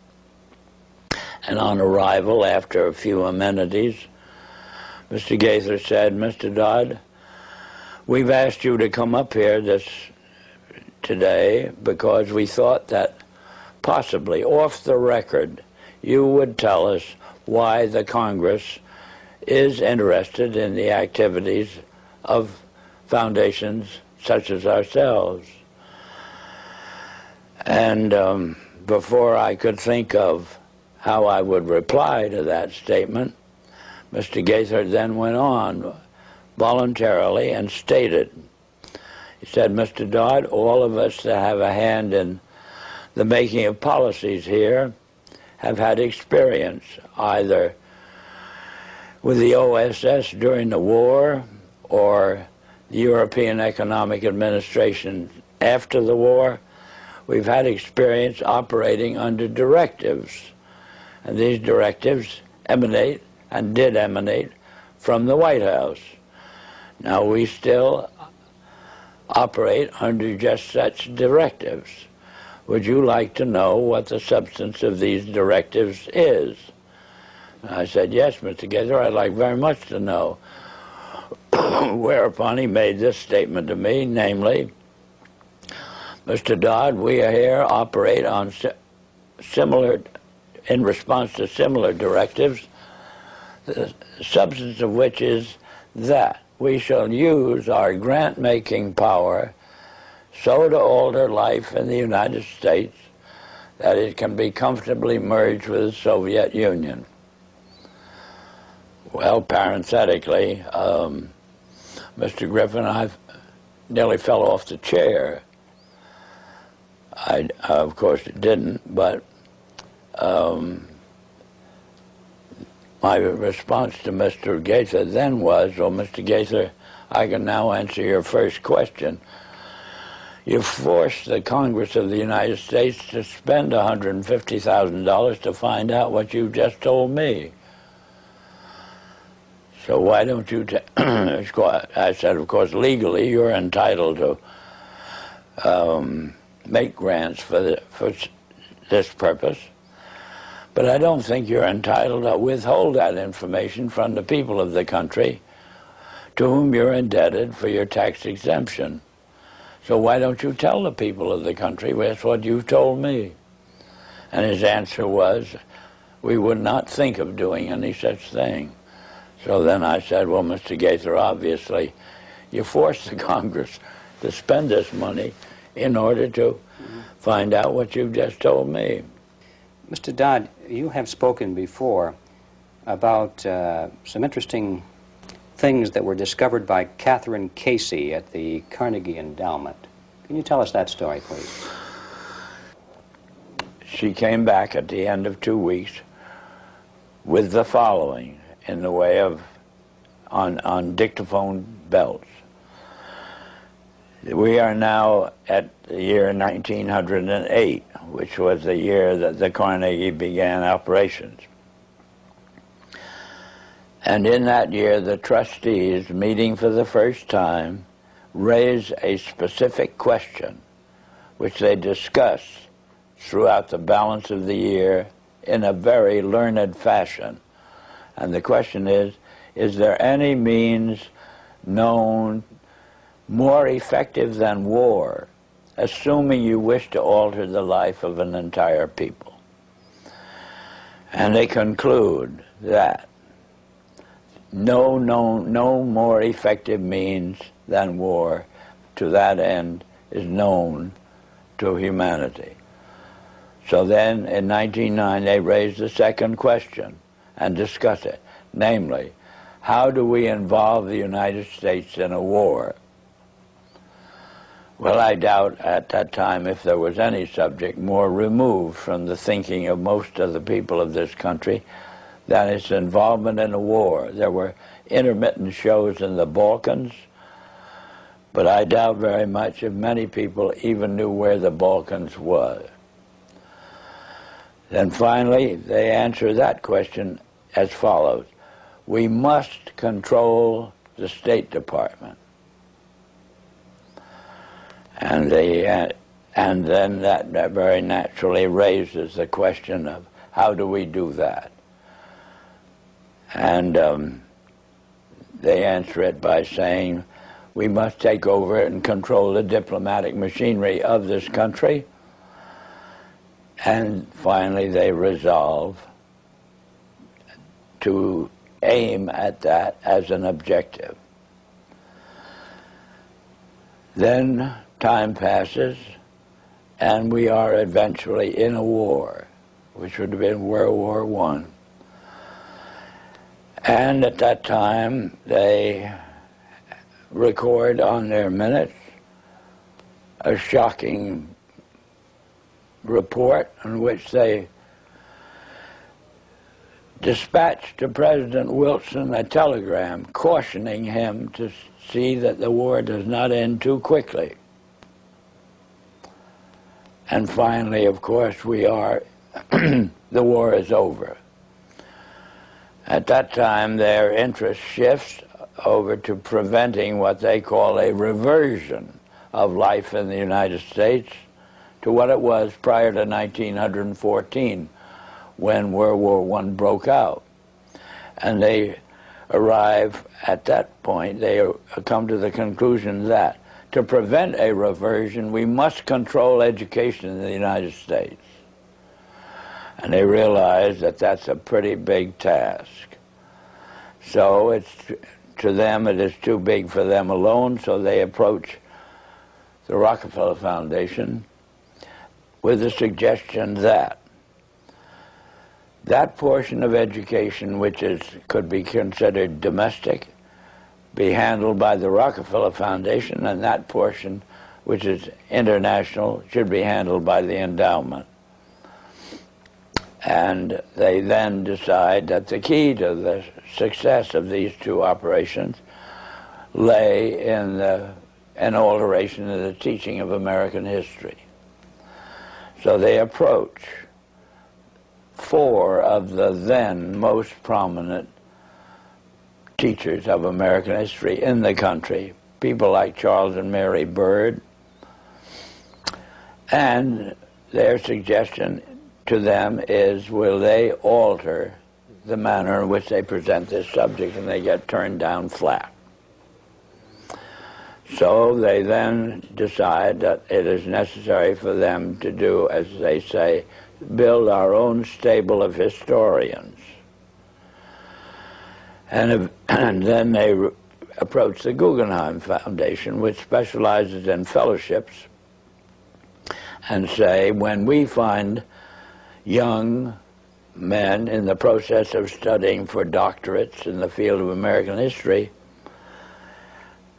And on arrival, after a few amenities, Mr. Gaither said, "Mr. Dodd, we've asked you to come up here today because we thought that possibly off the record you would tell us why the Congress is interested in the activities of foundations such as ourselves." And before I could think of how I would reply to that statement, Mr. Gaither then went on voluntarily and stated, he said, "Mr. Dodd, all of us that have a hand in the making of policies here have had experience either with the OSS during the war or the European Economic Administration after the war. We've had experience operating under directives, and these directives emanate and did emanate from the White House. Now we still operate under just such directives. Would you like to know what the substance of these directives is?" And I said, "Yes, Mr. Gaither, I'd like very much to know." Whereupon he made this statement to me, namely, "Mr. Dodd, we here operate on in response to similar directives, the substance of which is that we shall use our grant-making power so to alter life in the United States that it can be comfortably merged with the Soviet Union." Well, parenthetically, Mr. Griffin, I nearly fell off the chair. I, of course, didn't, but my response to Mr. Gaither then was, "Well, Mr. Gaither, I can now answer your first question. You forced the Congress of the United States to spend $150,000 to find out what you just told me. So why don't you I said, of course, legally you're entitled to make grants for this purpose, but I don't think you're entitled to withhold that information from the people of the country to whom you're indebted for your tax exemption. So why don't you tell the people of the country that's what you've told me? And his answer was, we would not think of doing any such thing. So then I said, well, Mr. Gaither, obviously, you forced the Congress to spend this money in order to find out what you've just told me. Mr. Dodd, you have spoken before about some interesting things that were discovered by Catherine Casey at the Carnegie Endowment. Can you tell us that story, please? She came back at the end of 2 weeks with the following in the way of, on dictaphone belts. We are now at the year 1908, which was the year that the Carnegie began operations. And in that year, the trustees, meeting for the first time, raised a specific question, which they discussed throughout the balance of the year in a very learned fashion. And the question is there any means known more effective than war, assuming you wish to alter the life of an entire people? And they conclude that no more effective means than war to that end is known to humanity. So then in 1909 they raised the second question and discussed it, namely, how do we involve the United States in a war? Well, I doubt at that time if there was any subject more removed from the thinking of most of the people of this country than its involvement in a war. There were intermittent shows in the Balkans, but I doubt very much if many people even knew where the Balkans was. Then finally, they answer that question as follows. We must control the State Department. And then that very naturally raises the question of how do we do that? And they answer it by saying we must take over and control the diplomatic machinery of this country. And finally they resolve to aim at that as an objective. Then time passes and we are eventually in a war, which would have been World War I. And at that time, they record on their minutes a shocking report in which they dispatched to President Wilson a telegram cautioning him to see that the war does not end too quickly. And finally, of course, the war is over. At that time, their interest shifts over to preventing what they call a reversion of life in the United States to what it was prior to 1914, when World War I broke out. And they arrive at that point, they come to the conclusion that to prevent a reversion, we must control education in the United States. And they realize that that's a pretty big task. So to them, it is too big for them alone, so they approach the Rockefeller Foundation with the suggestion that that portion of education which could be considered domestic be handled by the Rockefeller Foundation, and that portion which is international should be handled by the endowment. And they then decide that the key to the success of these two operations lay in the an alteration in the teaching of American history. So they approach 4 of the then most prominent teachers of American history in the country, people like Charles and Mary Bird, and their suggestion to them is, will they alter the manner in which they present this subject, and they get turned down flat. So they then decide that it is necessary for them to do, as they say, build our own stable of historians. And then they approach the Guggenheim Foundation, which specializes in fellowships, and say, when we find young men in the process of studying for doctorates in the field of American history,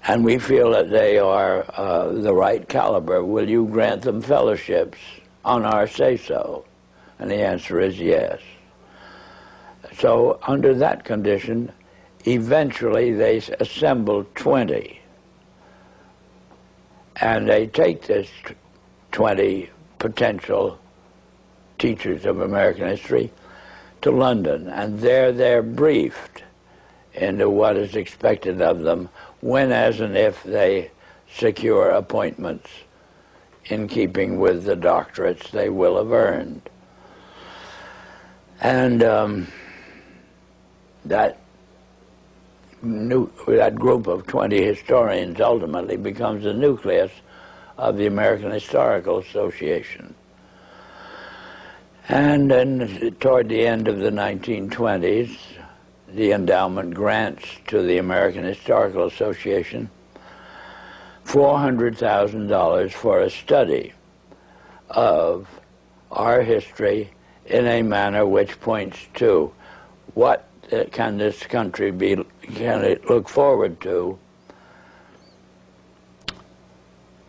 and we feel that they are the right caliber, will you grant them fellowships on our say-so? And the answer is yes. So under that condition, eventually they assemble 20. And they take this 20 potential teachers of American history to London, and there they're briefed into what is expected of them when, as and if they secure appointments in keeping with the doctorates they will have earned. And that group of 20 historians ultimately becomes the nucleus of the American Historical Association. And then toward the end of the 1920s, the endowment grants to the American Historical Association $400,000 for a study of our history in a manner which points to what can this country can it look forward to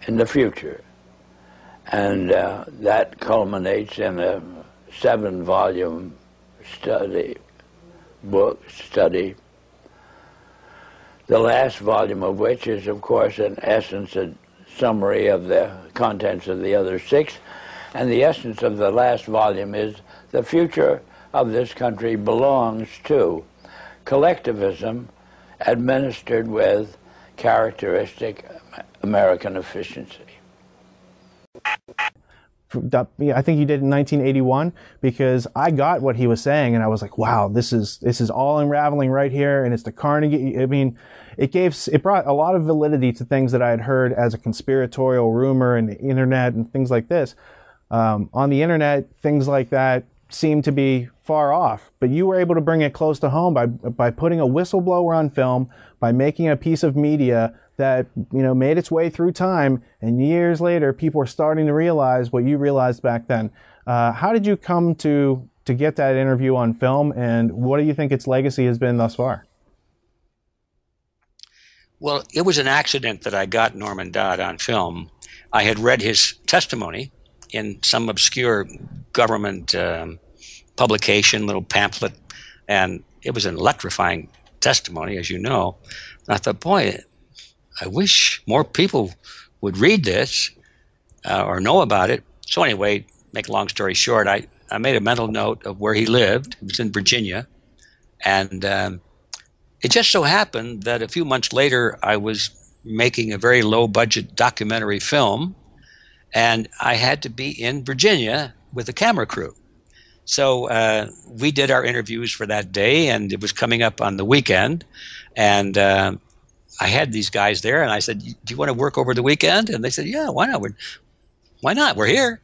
in the future. And that culminates in a 7-volume study, the last volume of which is, of course, in essence a summary of the contents of the other 6. And the essence of the last volume is the future of this country belongs to collectivism administered with characteristic American efficiency. I think you did in 1981, because I got what he was saying and I was like, wow, this is all unraveling right here, and it's the Carnegie. I mean, it brought a lot of validity to things that I had heard as a conspiratorial rumor and the internet and things like this. On the internet, things like that seem to be far off, but you were able to bring it close to home by putting a whistleblower on film, by making a piece of media that, you know, made its way through time, and years later people are starting to realize what you realized back then. How did you come to get that interview on film, and what do you think its legacy has been thus far? Well, it was an accident that I got Norman Dodd on film. I had read his testimony in some obscure government publication, little pamphlet, and it was an electrifying testimony, as you know. And I thought, boy, I wish more people would read this or know about it. So anyway, make a long story short, I made a mental note of where he lived. He was in Virginia. And it just so happened that a few months later, I was making a very low-budget documentary film, and I had to be in Virginia with a camera crew. So we did our interviews for that day, and it was coming up on the weekend. And I had these guys there, and I said, do you want to work over the weekend? And they said, yeah, why not? Why not? We're here.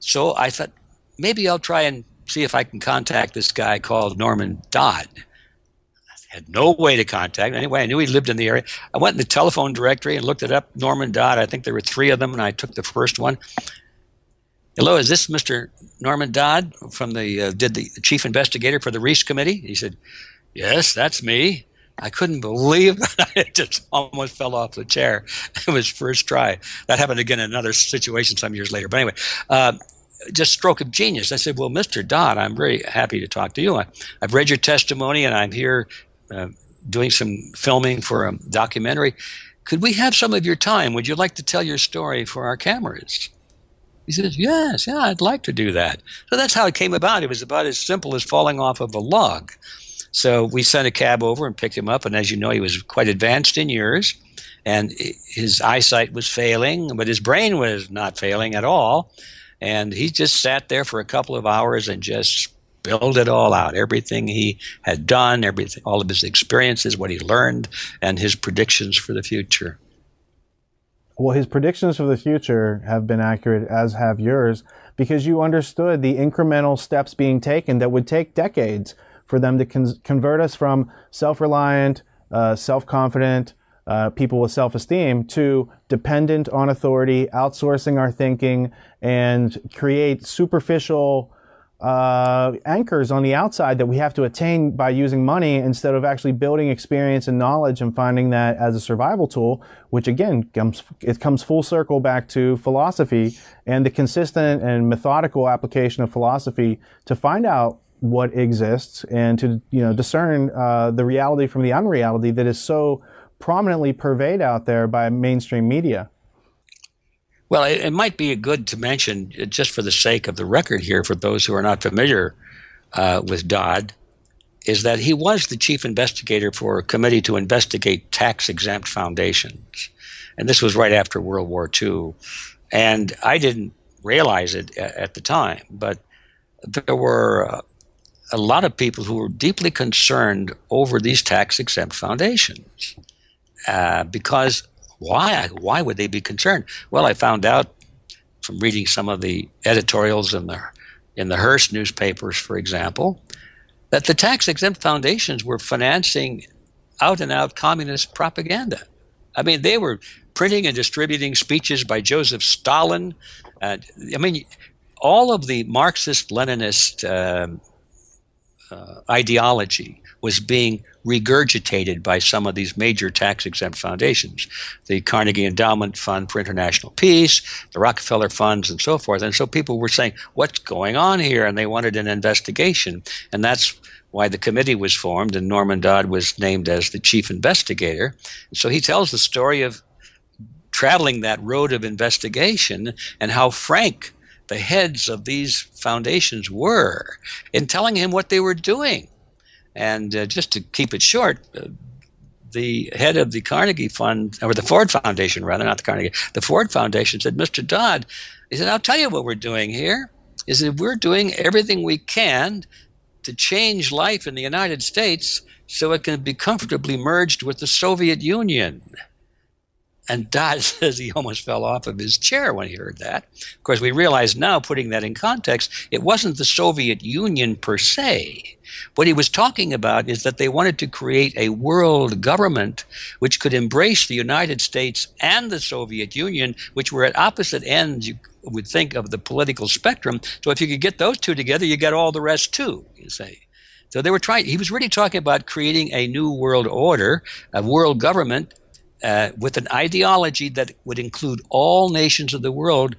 So I thought, maybe I'll try and see if I can contact this guy called Norman Dodd. I had no way to contact him. Anyway, I knew he lived in the area. I went in the telephone directory and looked it up, Norman Dodd. I think there were 3 of them, and I took the first one. Hello, is this Mr. Norman Dodd from the chief investigator for the Reese Committee? He said, yes, that's me. I couldn't believe that. I just almost fell off the chair. It was first try. That happened again in another situation some years later. But anyway, just stroke of genius. I said, well, Mr. Dodd, I'm very happy to talk to you. I've read your testimony, and I'm here doing some filming for a documentary. could we have some of your time? Would you like to tell your story for our cameras? He says, yes, yeah, I'd like to do that. So that's how it came about. It was about as simple as falling off of a log. So we sent a cab over and picked him up, and as you know, he was quite advanced in years, and his eyesight was failing, but his brain was not failing at all. And he just sat there for a couple of hours and just spilled it all out, everything he had done, everything, all of his experiences, what he learned, and his predictions for the future. Well, his predictions for the future have been accurate, as have yours, because you understood the incremental steps being taken that would take decades for them to convert us from self-reliant, self-confident, people with self-esteem to dependent on authority, outsourcing our thinking, and create superficial anchors on the outside that we have to attain by using money instead of actually building experience and knowledge and finding that as a survival tool, which again comes full circle back to philosophy and the consistent and methodical application of philosophy to find out what exists and to discern the reality from the unreality that is so prominently purveyed out there by mainstream media. Well, it might be good to mention, just for the sake of the record here, for those who are not familiar with Dodd, is that he was the chief investigator for a committee to investigate tax-exempt foundations. And this was right after World War II. And I didn't realize it at the time, but there were a lot of people who were deeply concerned over these tax-exempt foundations because why would they be concerned? Well, I found out from reading some of the editorials in the Hearst newspapers, for example, that the tax-exempt foundations were financing out-and-out communist propaganda. I mean, they were printing and distributing speeches by Joseph Stalin. I mean, all of the Marxist-Leninist ideology was being regurgitated by some of these major tax-exempt foundations, the Carnegie Endowment Fund for International Peace, the Rockefeller Funds, and so forth. And so people were saying, what's going on here? And they wanted an investigation. And that's why the committee was formed, and Norman Dodd was named as the chief investigator. So he tells the story of traveling that road of investigation and how frank the heads of these foundations were in telling him what they were doing. And just to keep it short, the head of the Carnegie Fund, or the Ford Foundation rather, not the Carnegie, the Ford Foundation said, Mr. Dodd, he said, I'll tell you what we're doing here, is that we're doing everything we can to change life in the United States so it can be comfortably merged with the Soviet Union. And Dodd says he almost fell off of his chair when he heard that. Of course, we realize now, putting that in context, it wasn't the Soviet Union per se. What he was talking about is that they wanted to create a world government which could embrace the United States and the Soviet Union, which were at opposite ends, you would think, of the political spectrum. So if you could get those two together, you get all the rest too, you say. So they were trying, he was really talking about creating a new world order, a world government, with an ideology that would include all nations of the world,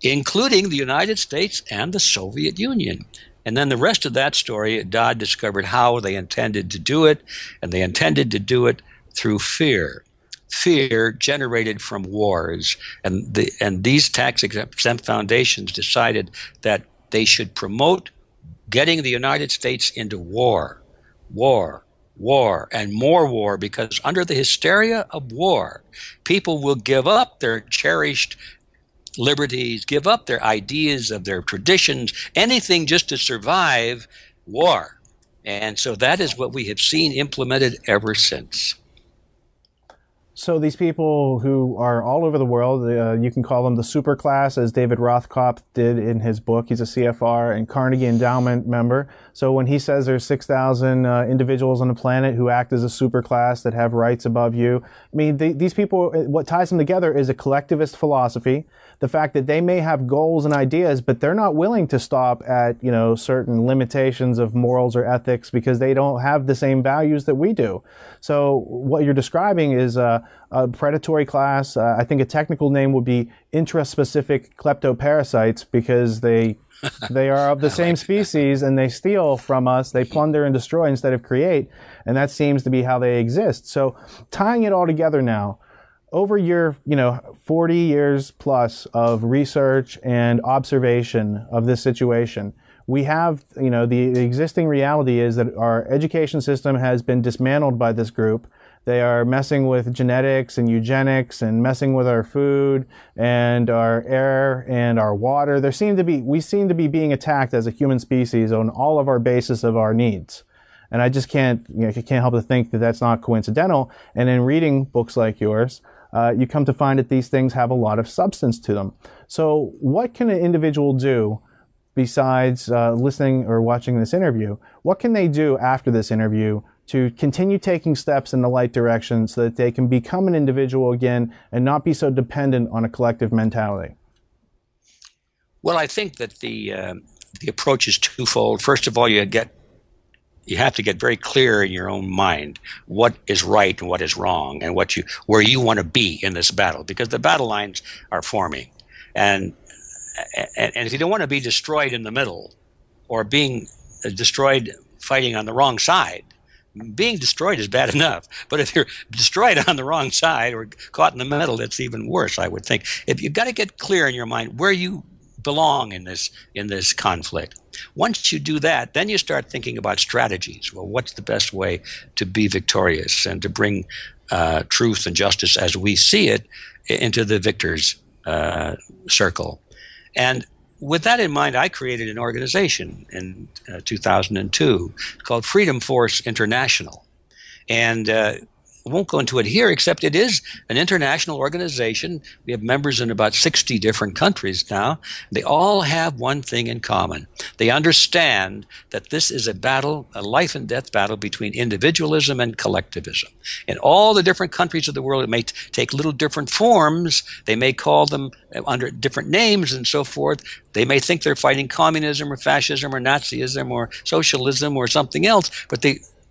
including the United States and the Soviet Union. And then the rest of that story, Dodd discovered how they intended to do it, and they intended to do it through fear. Fear generated from wars. And these tax-exempt foundations decided that they should promote getting the United States into war, and more war, because under the hysteria of war, people will give up their cherished liberties, give up their ideas of their traditions, anything just to survive war. And so that is what we have seen implemented ever since. So these people who are all over the world, you can call them the superclass, as David Rothkopf did in his book. He's a CFR and Carnegie Endowment member. So when he says there's 6,000 individuals on the planet who act as a superclass that have rights above you, I mean, these people, what ties them together is a collectivist philosophy. The fact that they may have goals and ideas, but they're not willing to stop at, certain limitations of morals or ethics because they don't have the same values that we do. So what you're describing is a predatory class. I think a technical name would be intraspecific kleptoparasites, because they are of the same species and they steal from us. They plunder and destroy instead of create. And that seems to be how they exist. So tying it all together now, over your 40 years plus of research and observation of this situation, we have, the existing reality is that our education system has been dismantled by this group. They are messing with genetics and eugenics and messing with our food and our air and our water. We seem to be being attacked as a human species on all of our basis of our needs. And I just can't help to think that that's not coincidental. And in reading books like yours, you come to find that these things have a lot of substance to them. So what can an individual do besides listening or watching this interview? What can they do after this interview to continue taking steps in the right direction so that they can become an individual again and not be so dependent on a collective mentality? Well, I think that the approach is twofold. First of all, you have to get very clear in your own mind what is right and what is wrong, and where you want to be in this battle, because the battle lines are forming, and if you don't want to be destroyed in the middle, or being destroyed fighting on the wrong side. Being destroyed is bad enough, but if you're destroyed on the wrong side or caught in the middle, it's even worse, I would think. If you've got to get clear in your mind where you belong in this conflict. Once you do that, then you start thinking about strategies. Well, what's the best way to be victorious and to bring truth and justice as we see it into the victor's circle? And with that in mind, I created an organization in 2002 called Freedom Force International. And I won't go into it here, except it is an international organization. We have members in about 60 different countries now. They all have one thing in common. They understand that this is a battle, a life and death battle between individualism and collectivism. In all the different countries of the world, it may take little different forms. They may call them under different names and so forth. They may think they're fighting communism or fascism or Nazism or socialism or something else, but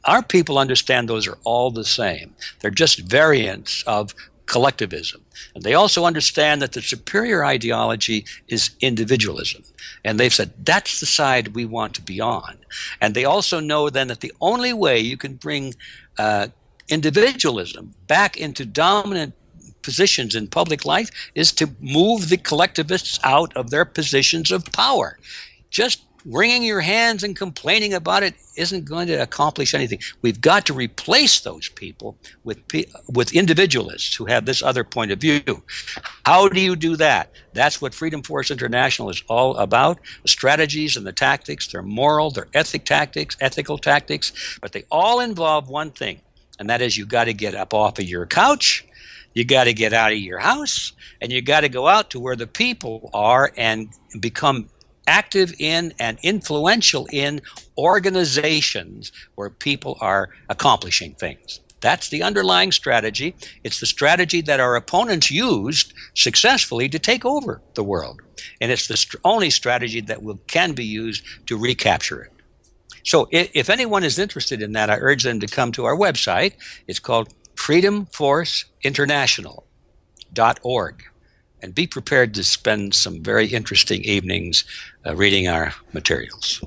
our people understand those are all the same. They're just variants of collectivism. And they also understand that the superior ideology is individualism. And they've said, that's the side we want to be on. And they also know then that the only way you can bring individualism back into dominant positions in public life is to move the collectivists out of their positions of power. Just wringing your hands and complaining about it isn't going to accomplish anything. We've got to replace those people with individualists who have this other point of view. How do you do that? That's what Freedom Force International is all about. The strategies and the tactics, they're moral, they're ethical tactics, but they all involve one thing, and that is you've got to get up off of your couch, you got to get out of your house, and you got to go out to where the people are and become active in and influential in organizations where people are accomplishing things. That's the underlying strategy. It's the strategy that our opponents used successfully to take over the world. And it's the only strategy that can be used to recapture it. So if anyone is interested in that, I urge them to come to our website. It's called freedomforceinternational.org. And be prepared to spend some very interesting evenings reading our materials.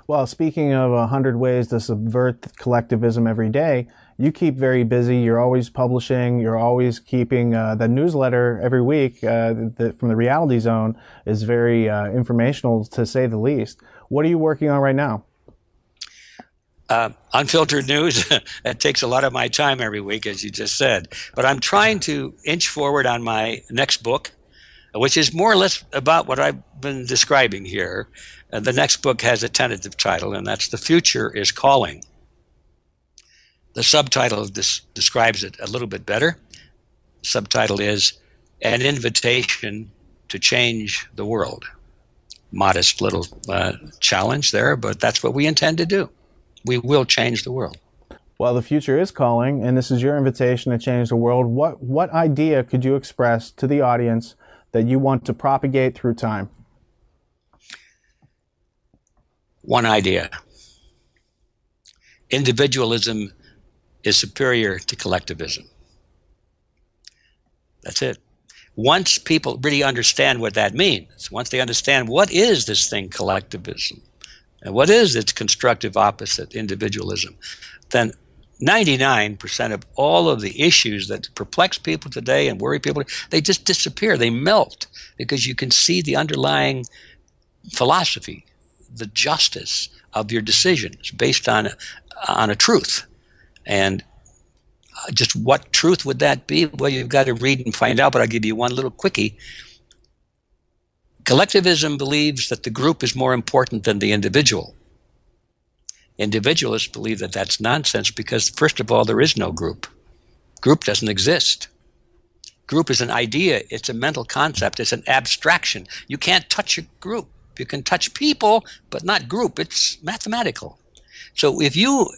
Well, speaking of 100 ways to subvert collectivism every day, you keep very busy. You're always publishing. You're always keeping the newsletter every week from the Reality Zone is very informational, to say the least. What are you working on right now? Unfiltered news, that takes a lot of my time every week, as you just said. But I'm trying to inch forward on my next book, which is more or less about what I've been describing here. The next book has a tentative title, and that's The Future is Calling. The subtitle describes it a little bit better. The subtitle is An Invitation to Change the World. Modest little challenge there, but that's what we intend to do. We will change the world. Well, the future is calling, and this is your invitation to change the world. What idea could you express to the audience that you want to propagate through time? One idea. Individualism is superior to collectivism. That's it. Once people really understand what that means, once they understand what is this thing, collectivism, and what is its constructive opposite, individualism, then 99% of all of the issues that perplex people today and worry people, they just disappear. They melt because you can see the underlying philosophy, the justice of your decisions based on a truth. And just what truth would that be? Well, you've got to read and find out, but I'll give you one little quickie. Collectivism believes that the group is more important than the individual. Individualists believe that that's nonsense because, first of all, there is no group. Group doesn't exist. Group is an idea. It's a mental concept. It's an abstraction. You can't touch a group. You can touch people, but not group. It's mathematical. So if you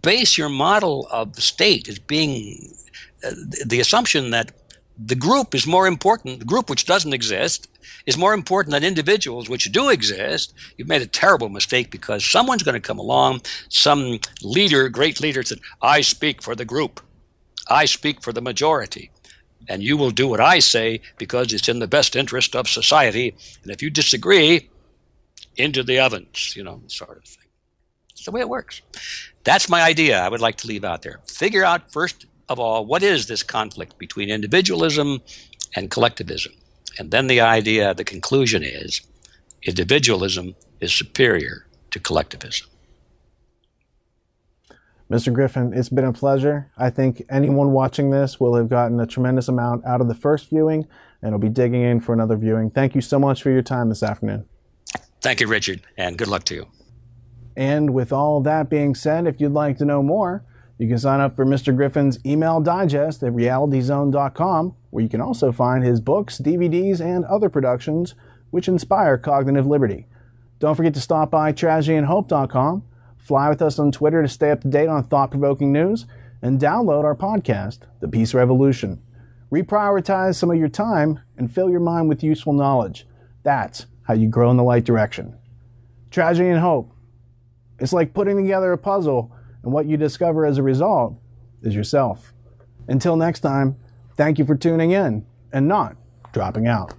base your model of the state as being the assumption that the group is more important, the group which doesn't exist, is more important than individuals which do exist, you've made a terrible mistake because someone's going to come along, some leader, great leader said, I speak for the group. I speak for the majority. And you will do what I say because it's in the best interest of society. And if you disagree, into the ovens, sort of thing. It's the way it works. That's my idea I would like to leave out there. Figure out, first of all, what is this conflict between individualism and collectivism? And then the conclusion is individualism is superior to collectivism. Mr. Griffin, it's been a pleasure. I think anyone watching this will have gotten a tremendous amount out of the first viewing and will be digging in for another viewing. Thank you so much for your time this afternoon. Thank you, Richard, and good luck to you. And with all that being said, if you'd like to know more, you can sign up for Mr. Griffin's email digest at realityzone.com, where you can also find his books, DVDs, and other productions which inspire cognitive liberty. Don't forget to stop by tragedyandhope.com, fly with us on Twitter to stay up to date on thought-provoking news, and download our podcast, The Peace Revolution. Reprioritize some of your time and fill your mind with useful knowledge. That's how you grow in the right direction. Tragedy and hope. It's like putting together a puzzle, and what you discover as a result is yourself. Until next time, thank you for tuning in and not dropping out.